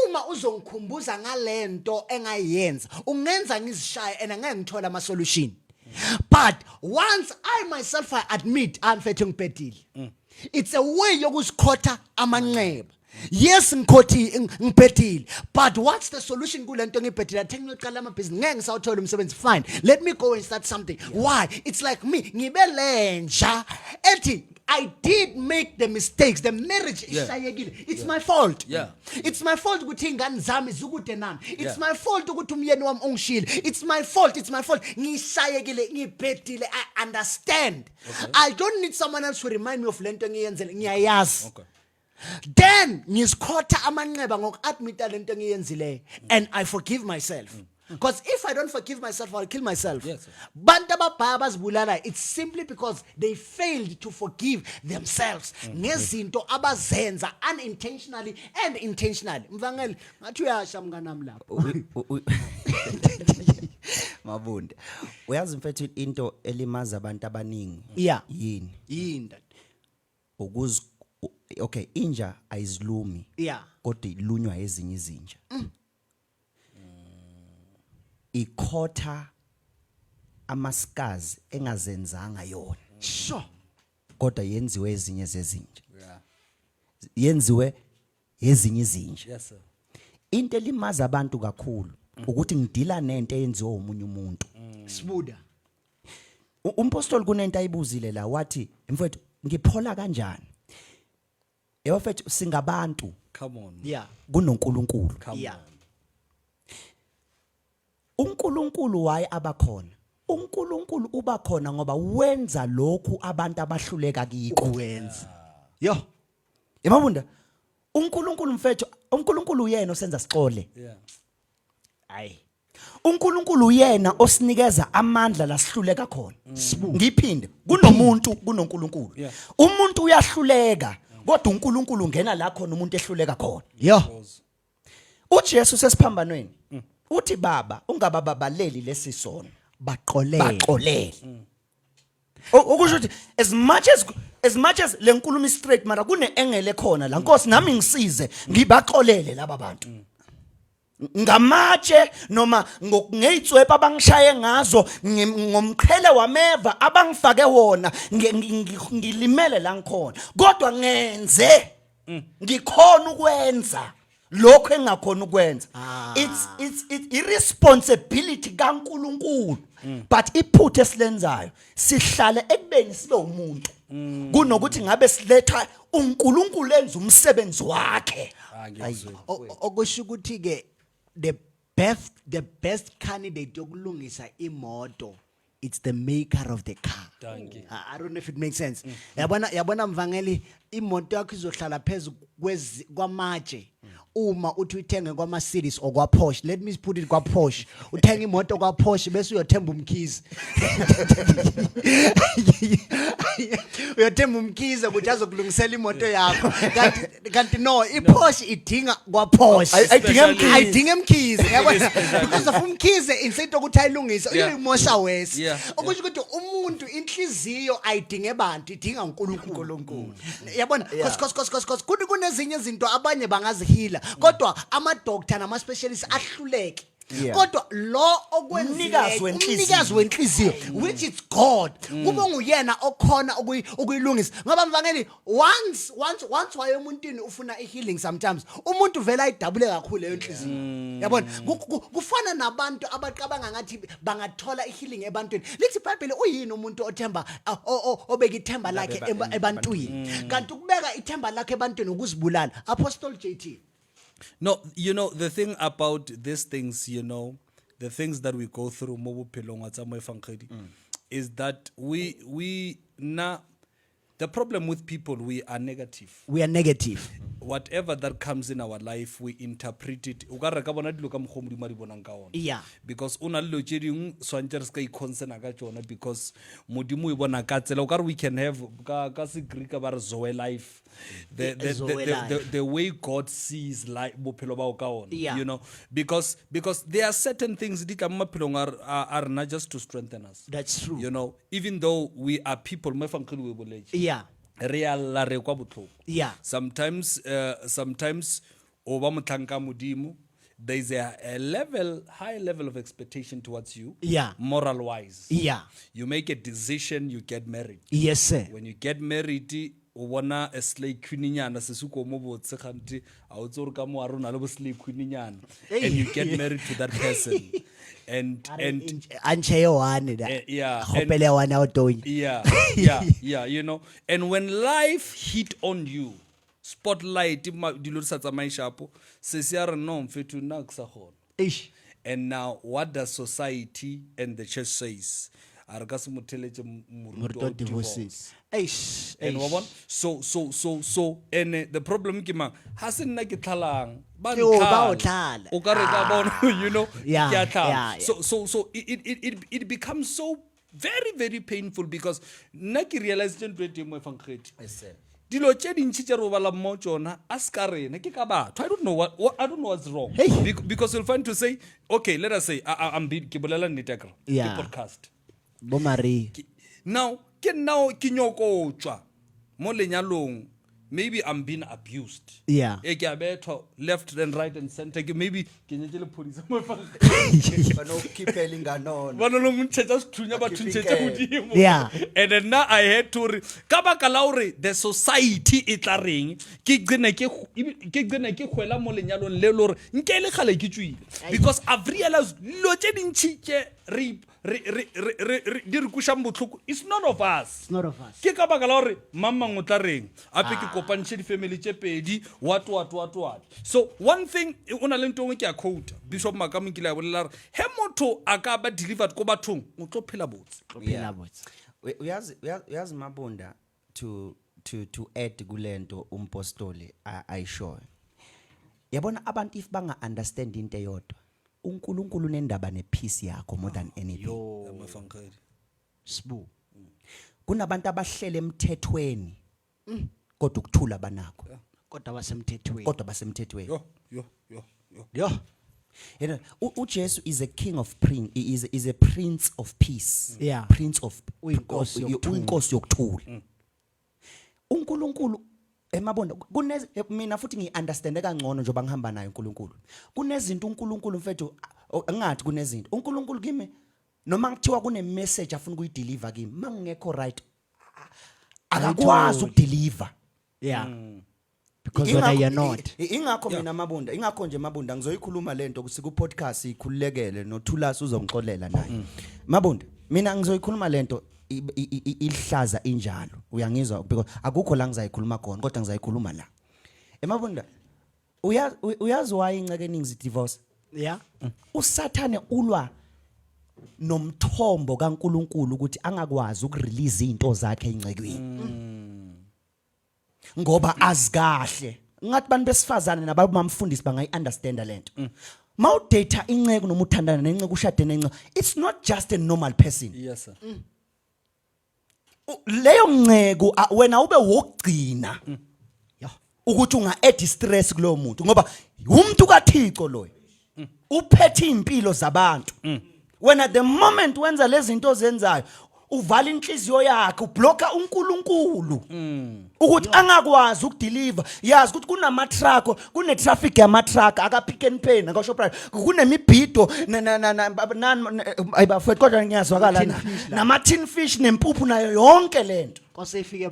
uma uzongikhumbuza ngalento engayenza ungenza ngizishaya and angeke ngithola ama solution. But once I myself I admit I'm fethu ngiphetile, it's a way yokuzikhotha amanqeba. Yes, ngiphetile, but what's the solution kulento ngiphetile? Athenga uqala amabhizinisi ngeke ngisawuthola umsebenzi. Fine, let me go and start something. Why? It's like me ngibelenja ethi I did make the mistakes. The marriage ishayekile. It's my fault. Yeah. It's my fault ukuthi ingane zami zikude nami. It's my fault ukuthi umyeni wami ungishile. It's my fault. Ngishayekile, ngiphetile. I understand. I don't need someone else to remind me of lento ngiyenzele. Ngiyayazi. Okay. Then ngizikhotha amanqeba ngokuadmita lento engiyenzile and I forgive myself. Because if I don't forgive myself, I'll kill myself. Yes, sir. Bantu ababhaya bazibulala, it's simply because they failed to forgive themselves ngezinto abazenza unintentionally and intentionally. Mvangeli ngathi uyasha mnganami lapho. Mabunda, uyazi mfethu into elimaza abantu abaningi Yeah. yini okay, inja ayizilumi Yeah. kodwa ilunywa ezinye izinja. Ikhotha amaskazi engazenzanga yona. Sure. Kodwa yenziwe ezinye zezinja. Yeah. Yenziwe ezinye izinja. Yes, sir. Into elimaza abantu kakhulu ukuthi ngidila nento eyenziwe umunye umuntu. Sibuda. Umpostoli kunento ayibuzile la wathi mfowethu ngiphola kanjani? Mfowethu singabantu Come on. Yeah. kunoNkulunkulu. Come Yeah. on. uNkulunkulu waye abakhona. uNkulunkulu ubakhona ngoba wenza lokhu abantu abahluleka kiko. Ukwenza. Yo. Yababunda uNkulunkulu mfethu, uNkulunkulu uyena osenza sixole. Yeah. Ayi. uNkulunkulu uyena osinikeza amandla lasihluleka khona. Ngiphinde kunomuntu kunoNkulunkulu. Yeah. Umuntu uyahluleka kodwa uNkulunkulu ungena la khona umuntu ehluleka khona. Yo. uJesu sesiphambanweni uthi baba ungababaleli lesisono baqolele. Ukusho ukuthi as much as lenkulumo straight mara kune engele khona la Nkosi nami ngisize ngibaqolele laba bantu. Ngamatshe noma ngeyitswepa abangishaye ngazo ngomqhele wameva abangifake wona ngilimele la ngikhona kodwa ngenze ngikhona ukwenza lokho engakhona ukwenza. It's irresponsibility kaNkulunkulu but iphuthe esilenzayo sihlale ekubeni sibe umuntu kunokuthi ngabe siletha uNkulunkulu enza umsebenzi wakhe. Okusho ukuthi ke the best candidate yokulungisa imoto, it's the maker of the car. I don't know if it makes sense. Yabona mvangeli imoto yakho izohlala phezulu kwamatshe uma uthi uthenge kwa Mercedes or kwa Porsche. Let me put it kwa Porsche. Uthenga imoto kwa Porsche bese uyothemba umkhizi. Uyothemba umkhizi ukuthi azokulungisela imoto yakho. Kanti no, iPorsche idinga kwa Porsche. Ayidinga umkhizi. Yabona because of umkhizi instead ukuthi ayilungise uyimosha wese. Okusho ukuthi umuntu inhliziyo ayidinge abantu, idinga uNkulunkulu. Yabona because kunezinye izinto abanye bangazihila kodwa ama doctor nama specialists ahluleke. Kodwa lo okwenziwe umnikazi wenhliziyo which is God kube nguyena okhona ukuyilungisa ngoba mvangeli once waye emuntwini ufuna healing sometimes umuntu vela ayidabule kakhulu leyo nhliziyo. Yabona kufana nabantu abaqabanga ngathi bangathola healing ebantwini. Lithi iBhayibheli uyini umuntu othemba obeka ithemba lakhe ebantwini kanti ukubeka ithemba lakhe ebantwini ukuzibulala. Apostle JT No, you know, the thing about these things, you know, the things that we go through is that we now, the problem with people, we are negative. We are negative. Whatever that comes in our life, we interpret it. Yeah. Because una lo tse ding swantse ska ikonsena ka tsona because modimo e bona ka tsela o ka re we can have ka se Greek ba re zoe life the way God sees life bophelo ba o ka ona, Yeah. you know, because there are certain things di tla mo maphelong are not just to strengthen us. That's true. You know, even though we are people mo fangkheli we boletse Yeah. real re kwa botlhoko. Yeah. Sometimes oba motlanka modimo, there is a high level of expectation towards you. Yeah. Moral wise. Yeah. You make a decision, you get married. Yes, sir. When you get married, o bona a slave queeninyana sesuko mo botse khanti a o tsore ka mo a rona le bo slave queeninyana, and you get married to that person. and Anche one yeah, hopele one out doing. yeah, you know, and when life hit on you, spotlight dilo sa tsamai shapo se se a re no mfetu na ksa khona. Ish. And now what does society and the church says? Arga se motheletse moruto of divorce. Ish. And wabon so and the problem ke mang ha se nna ke tlhalang ba Yo, ba o ntlhala. tlhala. O ka re ka bona, you know, Yeah, ke a tlhala. yeah. So it becomes so very, very painful because nna ke realize tse mo fangkheti. Yes, sir. Dilo tse dintsi tse re bala mo tsona a ska rena ke ka batho. I don't know what's wrong. Hey. Because you'll find to say, okay, let us say I'm ke bolela nnete ka Yeah. podcast. Bo Marie. Now ke nyoko tswa mo lenyalong, maybe I'm being abused. Yeah. E ke abetho left and right and center, maybe ke nyetse le police mo fa. Bano keeping ganon. Bana lo mthetsa sethunya ba thuntshetse modimo. Yeah. And then now I had to re ka baka la hore the society e tla reng ke gcina ke khwela mo lenyalong le lore nke le khale ke tswile because I've realized lo tse dintsi ke re di re kushang botlhoko. It's none of us. It's not of us. Ke ka baka la hore mamang o tla reng ape ke kopantshe di family tse pedi what. So one thing una le ntong ke a quote Bishop Makamo ke la bolela he motho a ka ba delivered ko bathong o tlo phela botse. Phela botse. Uyazi mabunda to add kulento umpostoli ayishoyo. Yabona abantu if banga understand into eyodwa, uNkulunkulu nendaba nepeace yakho more than anything. Amafangkheli. Sbu. Kunabantu abahlele emthethweni kodwa ukuthula banakho. Kodwa basemthethweni. Kodwa basemthethweni. Yo. You know, uJesu is a king of is a prince of peace. Yeah. Prince of Uyinkosi yokuthula. uyinkosi yokuthula. uNkulunkulu emabonda mina futhi ngiunderstand kangcono njoba ngihamba naye uNkulunkulu. Kunezinto uNkulunkulu mfethu ngathi kunezinto. uNkulunkulu kimi noma ngithiwa kune message afuna ukuyideliver kimi, mangekho right akakwazi ukudeliver. Yeah. Because when you're not. Ingakho mina mabunda, ingakho nje mabunda ngizoyikhuluma lento ku podcast ikhululekele noThulasi uzongixolela naye. Mabunda, mina ngizoyikhuluma lento ihlaza injalo. Uyangizwa because akukho la ngizayikhuluma khona kodwa ngizayikhuluma la. Emabunda, uyazi why inceke ningizi divorce? Yeah. uSathane ulwa nomthombo kaNkuluNkulu ukuthi angakwazi ukurelease izinto zakhe encekweni. Ngoba azikahle ngathi bantu besifazane nabamfundisi bangayiunderstand lento. Mawudata inceke noma uthandana nenceke ushade nenceke, it's not just a normal person. Yes sir. Leyo nceke wena ube wokugcina ukuthi unga add stress kulo muntu ngoba umuntu kaThixo loyo uphethe impilo zabantu. When at the moment wenza lezi zinto ozenzayo uvala inhliziyo yakhe ublocka uNkulunkulu ukuthi angakwazi ukudeliver. Yazi ukuthi kunama truck kune traffic yama truck aka Pick n Pay naka Shoprite kunemibhido ayibafethu kodwa ngiyazwakala nama tin fish nempuphu nayo yonke lento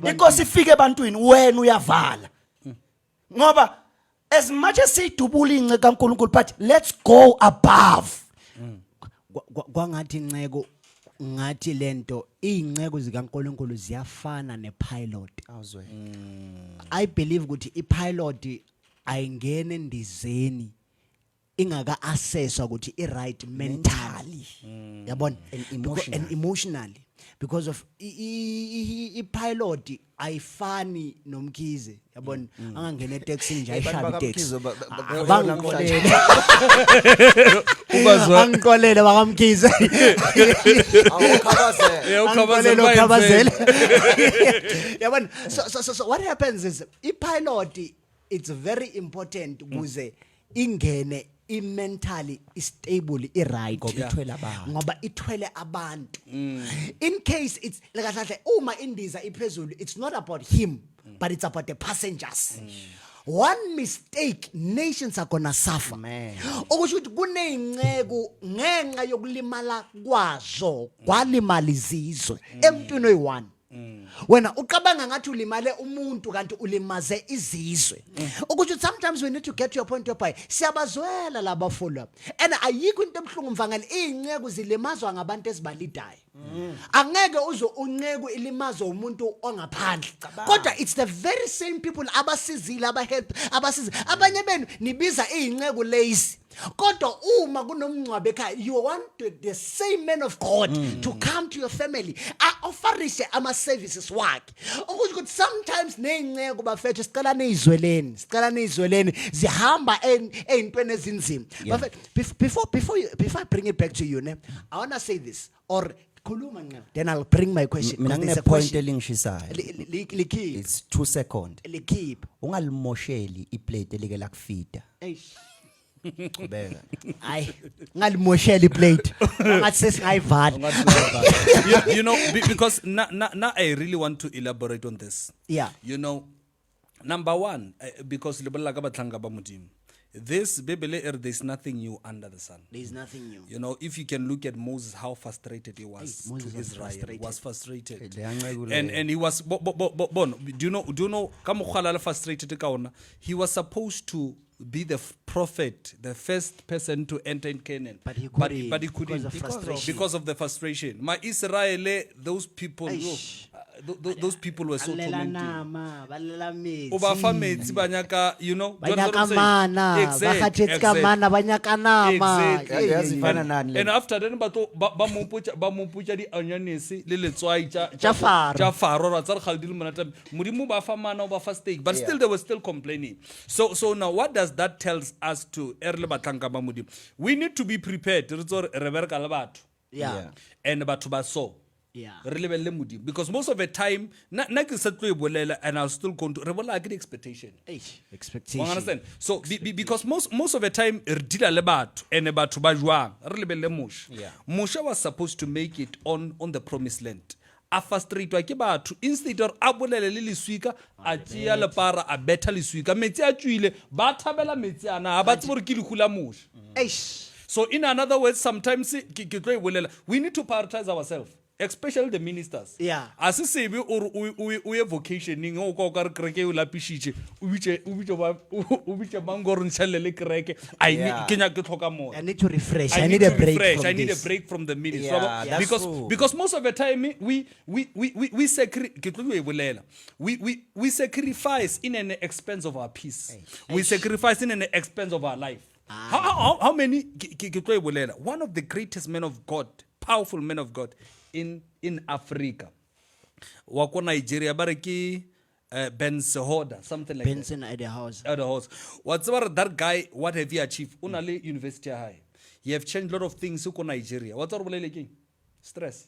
inkosi ifike ebantwini wena uyavala ngoba as much as sidubula inceke kaNkulunkulu but let's go above. Kwangathi inceko ngathi lento inceko zikaNkulunkulu ziyafana nepilot. Awuzwe. I believe ukuthi ipilot ayingene endizeni ingaka assesswa ukuthi I right mentally yabona and emotionally because of I pilot ayifani nomkhize yabona angangena etaxini nje ayishabe itaxi angixolele bakamkhize ukhabazela yabona so what happens is I pilot it's very important ukuze ingene mentally stable right ngoba ithwele abantu in case it's like uma indiza iphezulu it's not about him but it's about the passengers one mistake nations are gonna suffer okusho ukuthi kuneyinceku ngenxa yokulimala kwazo kwalimala izizwe emntwini oyi1 wena uqabanga ngathi ulimale umuntu kanti ulimaze izizwe ukuthi sometimes we need to get to your point whereby siyabazwela laba follow and ayikho into ebhlungu mvangeli inceku zilimazwa ngabantu ezibalidayo angeke uzo unceku ilimazwa umuntu ongaphandle kodwa it's the very same people abasizile abahelp abasiza abanye benu nibiza inceku lazy kodwa uma kunomncwabe ekhaya you want the same man of God to come to your family offerishe ama services wakhe ukuthi sometimes nezinceko bafethu sicela nizweleni zihamba ezintweni ezinzima before I bring it back to you I want to say this or khuluma nqa then I'll bring my question mina ngine point elingishisayo likhiphi it's 2 seconds likhiphi ungalimosheli iplate elike lakufida beka ay ngalimoshela iplate ngathi sesingayivala you know because now I really want to elaborate on this you know number 1 because libolla ka batlanga ba modimo this Bible there's nothing new under the sun. There's nothing new. You know, if you can look at Moses, how frustrated he was to Israel. He was frustrated. And he was do you know frustrated kaona? He was supposed to be the prophet, the first person to enter in Canaan. But he couldn't because of the frustration. My Israel, those people those people were so tormented. You know, exactly. And after then, bamupucha di anyanesi lile tswai but still they were still complaining. So now what does that tells us to early batlanga ba modimo? We need to be prepared. And batubaso. Because most of the time, and I'll still go to expectation. Understand? So because most of the time, Moshe was supposed to make it on the promised land. Frustrated ke batho instead or abolele le leswika a tsia le para a beta leswika metsi a tswile ba thabela metsi ana a ba tsebore ke dikula Moshe. So in another words, sometimes we need to prioritize ourselves, especially the ministers. As I say, we vocationing o ka re kreke o lapishiche o bitse mangoro ntshallele kreke I need to refresh. I need a break from the ministry. Because most of the time we sacrifice in an expense of our peace. We sacrifice in an expense of our life. How many? One of the greatest men of God, powerful men of God in Africa. Wako Nigeria, bareki Benson Hoda, something like Benson that. Benson at the house. What's about that guy? What have you achieved? Unali University High. You have changed a lot of things. Uko Nigeria. What's our like? Stress.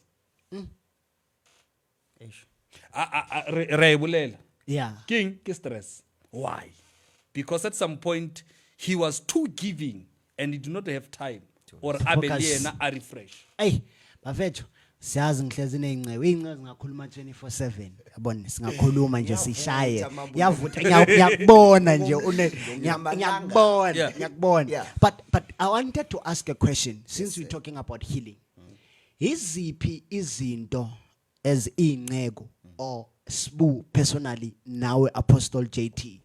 King stress. Why? Because at some point he was too giving and he did not have time or abeliye na a refresh. Hey, bafethu siyazi ngihlezi nezinceku zingakhuluma 24/7 yabona singakhuluma nje sishaye yavutha ngiyakubona nje ngiyakubona but I wanted to ask a question since we're talking about healing. Iziphi izinto as inceku or sbu personally nawe Apostle JT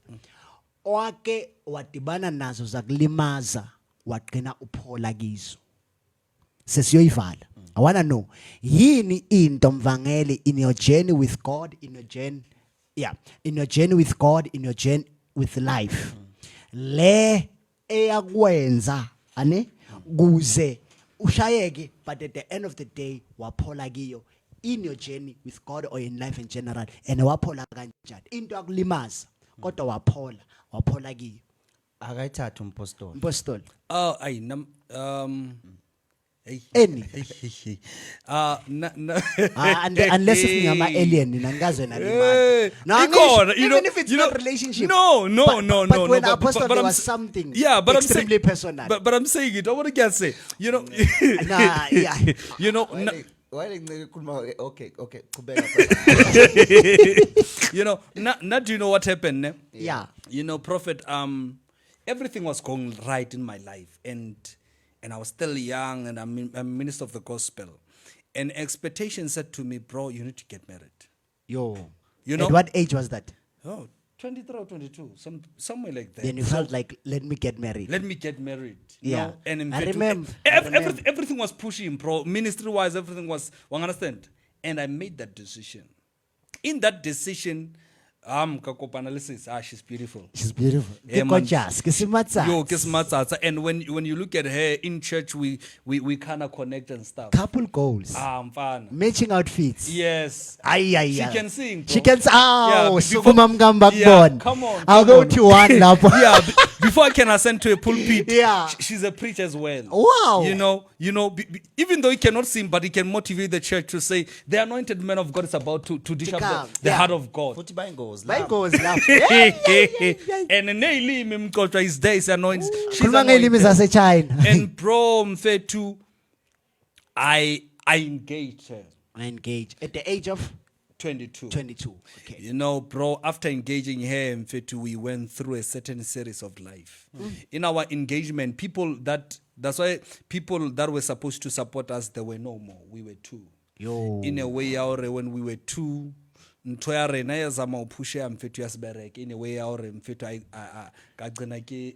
oake wadibana nazo zakulimaza waqina uphola kizo sesiyoyivala? I want to know yini into mvangeli in your journey with God, in your journey with God, in your journey with life le eyakwenza ane kuze ushayeke, but at the end of the day waphola kiyo in your journey with God or in life in general, and waphola kanjani into akulimaza kodwa waphola kiyo. Akayithatha umpostoli. Mpostoli Oh, hey. any unless if Hey. ngama alien nina ngikazwe nalimali. No, Ikhona, even if it's not relationship. No, But when but apostle there I'm was s- something but I'm extremely saying, personal. But I'm saying it. I want to get say, Nah, yeah. Okay, qhubeka. Not do you know what happened? Ne? Yeah. Prophet, everything was going right in my life, and I was still young, and I'm a minister of the gospel, and expectation said to me, bro, you need to get married. Yo. You know? At what age was that? Oh, 23 or 22, somewhere like that. Then you felt like, let me get married. Let me get married. Yeah. And in I fact, remember. I remember. everything was pushing, bro. Ministry-wise, everything was, you understand? And I made that decision. In that decision, she's beautiful. She's beautiful. Yeah, man. Gorgeous. Kisimatsa. Yo, kiss Matsatsa. And when you look at her in church, we kind of connect and stuff. Couple goals. Fun. Matching outfits. Yes. Ay. She can sing, bro. She can sing. Yeah, Oh, before- sukuma mgamba Yeah, born. come on, I'll come go on. to one lapho. Yeah, before I can ascend to a pulpit, Yeah. she's a preacher as well. Wow. Even though he cannot sing, but he can motivate the church to say the anointed man of God is about to dish up come. the Yeah. heart of God. Futhi bayingozi. My lapho. goals lapho. And Neilimi Mkotra is there, is anointed. She's Khuluma ngelimi anointed. zaseChina. And bro, Mfethu, I engaged her. I engaged at the age of 22. 22. Okay. Bro, after engaging her, Mfethu, we went through a certain series of life. In our engagement, that's why people that were supposed to support us, there were no more. We were two. Yo. In a way, when we were two, ntho ya rena ya zama ho pusha ya Mfethu ya sebereke. In a way, Mfethu ka gcina ke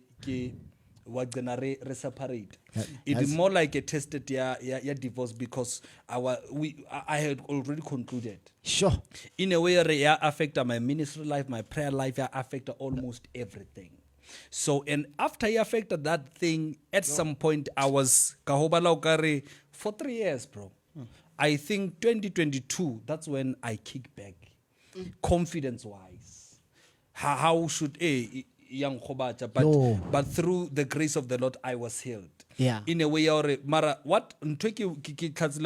wagcina re separate. It is more like a tested ya divorce because I had already concluded. Sure. In a way, it affected my ministry life, my prayer life, it affected almost everything. So, and after it affected that thing, at some point, I was kahobala ukare for 3 years, bro. I think 2022, that's when I kicked back, confidence-wise. How should young Khobacha, but through the grace of the Lord, I was healed. Yeah. In a way, mara what guys.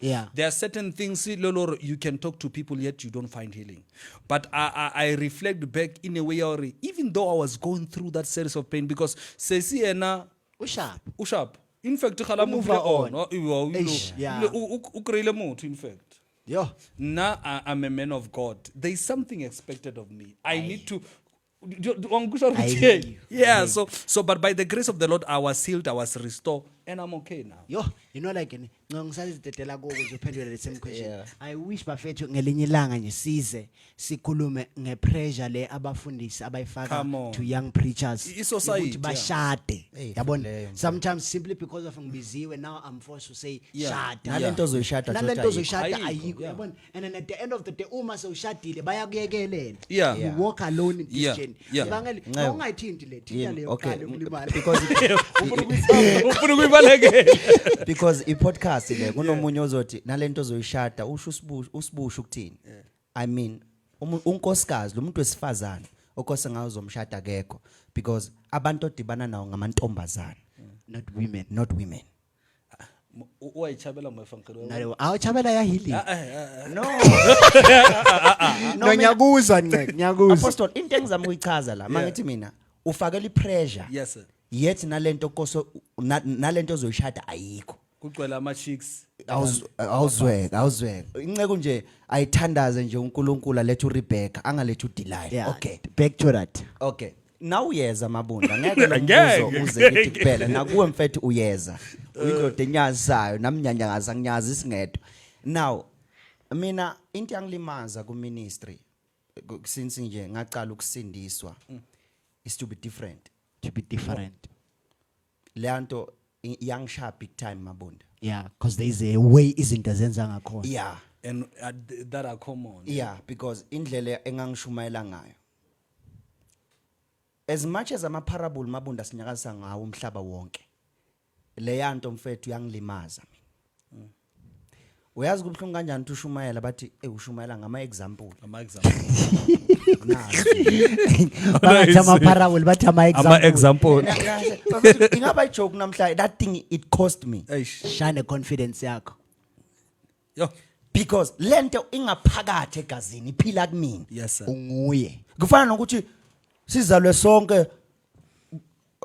Yeah. There are certain things you can talk to people yet you don't find healing. But I reflect back in a way, even though I was going through that series of pain, because Ushap. in fact, Move on. Yeah. in fact. Yo. Now I'm a man of God. There is something expected of me. I need to. hear you. Yeah. So, but by the grace of the Lord, I was healed. I was restored, and I'm okay now. Yo, like ngisazidedela kuze uphendule the same question. Yeah. I wish bafethu ngelinye ilanga nje size sikhulume ngepressure le abafundisi abayifaka Come on. to young preachers I-society, ukuthi bashade. Hey, Yabona? leyo. Sometimes simply because of ngibiziwe, now I'm forced to say Yeah. shada. Nalento ozoyishada Nalento totally ozoyishada ayikho. ayikho. Yeah. Yabona? And then at the end of the day uma sewushadile bayakuyekelela. Yeah. You walk alone in this Yeah. journey. Yeah. Bangeli No. ungayithinti le thinta Yeah, leyo okay. qala ukulimala. Because i-podcast le kunomunye ozothi nalento ozoyishada usho usibusho ukuthini. I mean unkosikazi lo muntu wesifazana okose ngayo uzomshada akekho because abantu odibana nawo ngamantombazana, Not women. not women. Uwayichabela mfangelo. Nalo awuchabela ya healing. No. No ngiyakuzwa nceke, ngiyakuzwa. Apostle into engizama ukuyichaza la mangithi mina ufakela ipressure. Yes, sir. Yet nalento koso nalento ozoyishada ayikho. Kugcwele ama-chicks. Awuzweka inceke nje ayithandaze nje uNkulunkulu alethe uRebecca angalethe uDelilah. Yeah. Okay. Back to that. Okay. Now uyeza mabunda ngeke lo Ngeke. mbuzo uze ngithi kuphela nakuwe mfethu uyeza. Uyindoda enyazisayo namnyanyangaza ngiyazi isingedwa. Now mina into yangilimaza ku ministry since nje ngaqala ukusindiswa is to be different. To be different. Leyanto yangisha big time mabunda. Yeah, because there is a way izinto zenza ngakhona. Yeah. And that are common. Yeah, because indlela engangishumayela ngayo as much as ama parable mabunda sinyakazisa ngawo umhlaba wonke le yanto mfethu yangilimaza mina uyazi kubhlungu kanjani ushumayela bathi ushumayela ngama example bathi ama-parable bathi ama-example ingaba ijoke namhlanje that thing it cost me shine confidence yakho yo because lento ingaphakathi egazini iphila kumina yes sir unguye kufana nokuthi sizalwe sonke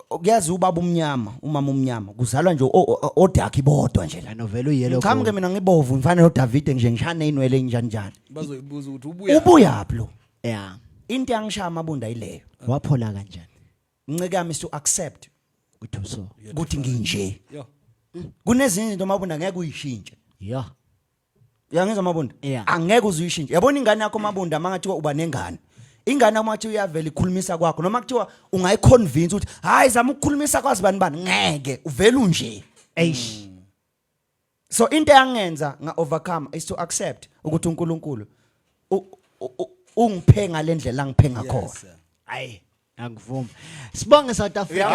kuyazi ubaba umnyama umama umnyama kuzalwa nje odakhi bodwa nje la novela uyelo ngiqhamuke mina ngibovu ngifanele uDavid ngishane inwele njani njani bazoyibuza ukuthi ubuya phi lo yeah into yangishaya amabunda yileyo waphola kanjani inceke yami is to accept ukuthi so ukuthi nginje yo kunezinye izinto amabunda ngeke uyishintshe yeah uyangizwa amabunda Yeah. angeke uzuyishintshe yabona ingane yakho amabunda mangathiwa uba nengane ingane amathi uyavela ikhulumisa kwakho noma kuthiwa ungayiconvince ukuthi hayi zama ukukhulumisa kwazi bani ngeke uvela unje eish so into yangenza nga overcome is to accept ukuthi uNkulunkulu ungiphe ngalendlela angiphe ngakho hayi angivumi sibonge South Africa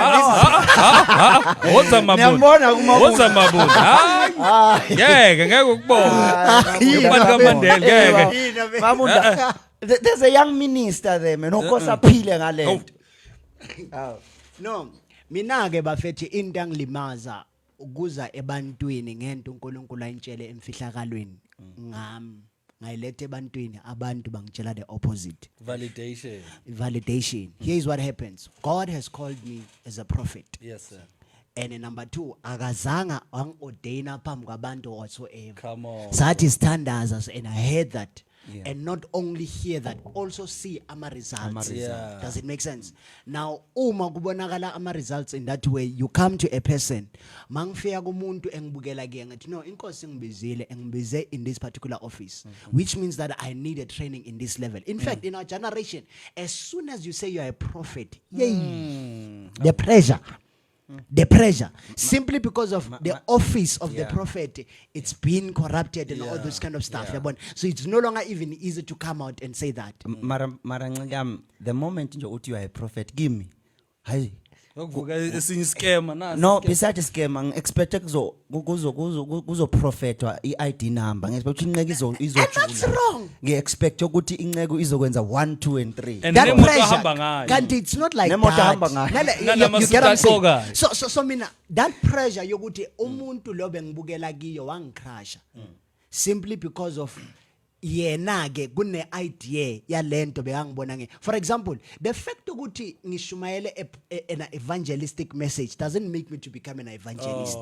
woza mabunda woza mabunda ngeke ukubona ubantu kaMandela ngeke Mamunda there's a young minister there man okosaphile ngalento no mina ke bafethi into angilimaza ukuza ebantwini ngento uNkulunkulu ayintshele emfihlakalweni ngayilethe ebantwini abantu bangitshela the opposite validation here is what happens God has called me as a prophet yes sir and number 2 akazanga wangiordaina phambi kwabantu whatsoever come on sathi standards and I heard that Yeah. and not only hear that also see results. Yeah. Does it make sense? Now uma kubonakala results in that way you come to a person mangifika kumuntu engibukela ke ngathi no inkosi ngibize in this particular office which means that I need a training in this level in fact in our generation as soon as you say you are a prophet the pressure simply because of the office of the prophet it's been corrupted and all this kind of stuff so it's no longer even easy to come out and say that mara ncikam the moment nje uthi you are a prophet give me hayi ukuvuka esinye scam nasi no besides scam ngiexpect kuzo prophetwa iID number ngiexpect ukuthi inqeke that's wrong ngiexpect ukuthi inqeke izokwenza 1 2 and 3 and that nemoto pressure ahamba ngayo kanti it's not like Nemoto that ahamba ngayo. you get what I'm saying? Nalamasutha so mina that pressure yokuthi umuntu lo bengibukela kiyo wangicrasha simply because of yena ke kune idea yalento bekangibona nge for example the fact ukuthi ngishumayele an evangelistic message doesn't make me to become an evangelist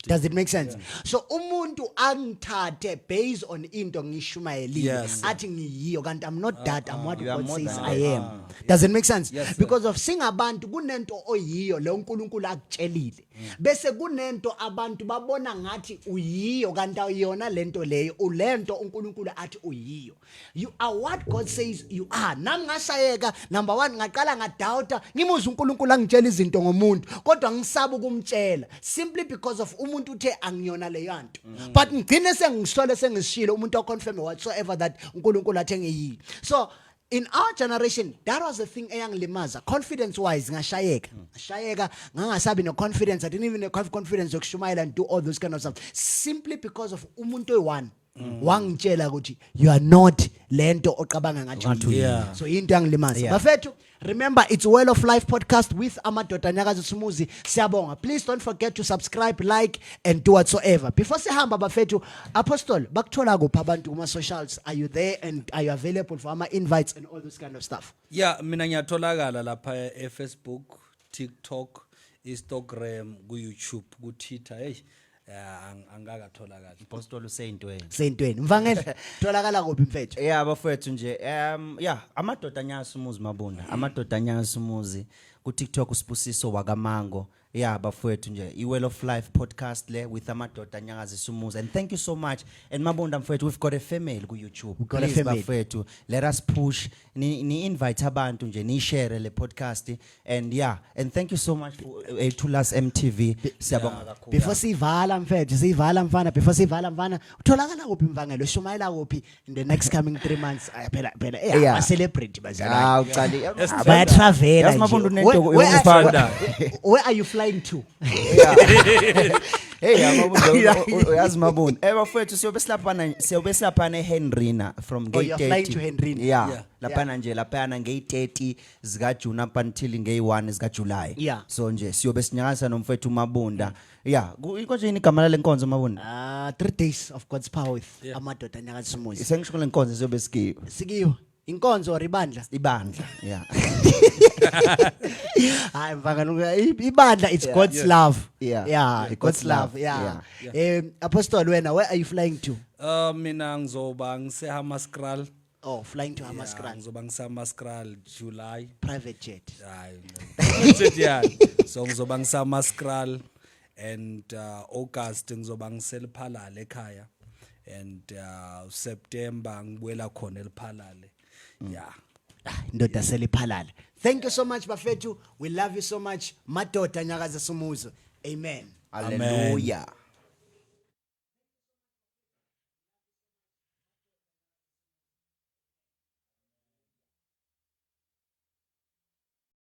does it make sense so umuntu angithathe based on into ngishumayelile athi ngiyiyo kanti I'm not that I'm what God says I am does it make sense because of singabantu kunento oyiyo le uNkulunkulu akutshelile bese kunento abantu babona ngathi uyiyo kanti ayona lento leyo ulento uNkulunkulu athi uyiyo you are what God says you are nami ngashayeka number 1 ngaqala ngadoubt ngimuza uNkulunkulu angitshela izinto ngomuntu kodwa ngisaba ukumtshela simply because of umuntu uthe angiyona le yanto but ngigcine sengisole sengisishilo umuntu oconfirm whatsoever that uNkulunkulu athe ngiyi so in our generation that was the thing eyangilimaza confidence wise ngashayeka ngangasabi no confidence I didn't even have confidence yokushumayela and do all those kind of stuff simply because of umuntu oyi1 wangitshela ukuthi you are not lento oqabanga ngathi so into yangilimaza bafethu remember it's Well of Life podcast with Amadoda AnyakazisaUmuzi siyabonga please don't forget to subscribe like and do whatsoever before sihamba bafethu apostle bakuthola kuphi abantu kuma socials are you there and are you available for ama invites and all this kind of stuff mina ngiyatholakala lapha eFacebook TikTok Instagram ku YouTube ku Twitter angakatholakala apostoli seyintweni mvangele tholakala kuphi mfethu bafethu nje Amadoda AnyakazisaUmuzi mabunda Amadoda AnyakazisaUmuzi ku TikTok usibusiso wakamango. Yeah, bafowethu nje iWell of Life podcast le with Amadoda AnyakazisaUmuzi. And thank you so much. And mabonda mfowethu, we've got a family ku YouTube. We've got a Please family. bafowethu, let us push ni invite abantu nje ni share le podcast. And yeah, and thank you so much for Tulas MTV. Siyabonga kakhulu. Before sivala mfethu sivala mfana before sivala mfana utholakala kuphi mvangelo shumayela kuphi in the next coming 3 months phela Yeah. ama celebrity bazalwane Ucali. baya travela Yes, mabonda nje. unento Where are you flying to? Hey yamabundo uyazi mabunda bafowethu siyobe silaphana eHenrina from gate 30. You're flying to Henrina. Yeah, laphana nje laphana ngey 30 zika June up until ngey 1 zika July. Yeah. So nje siyobe sinyakasa nomfowethu mabunda. Yeah, konje igama lenkonzo mabunda. 3 days of God's power with Amadoda AnyakazisaUmuzi. Sengisho lenkonzo siyobe sikiyo. Sikiyo inkonzo or ibandla? Ibandla, yeah. Hayi mvangano ibandla it's God's love. Yeah. God's love. Yeah. Apostle wena, where are you flying to? Mina ngizoba ngiseHamaskral. Oh, flying to Hamaskral. Ngizoba ngiseHamaskral July. Private jet. Hayi. Yeah. So ngizoba ngiseHamaskral and August ngizoba ngiseliphalale ekhaya. And September ngibuyela khona eliphalale. Yeah. Ndoda seliphalala. Thank you so much bafethu. We love you so much. Madoda AnyakazisaUmuzi. Amen. Hallelujah.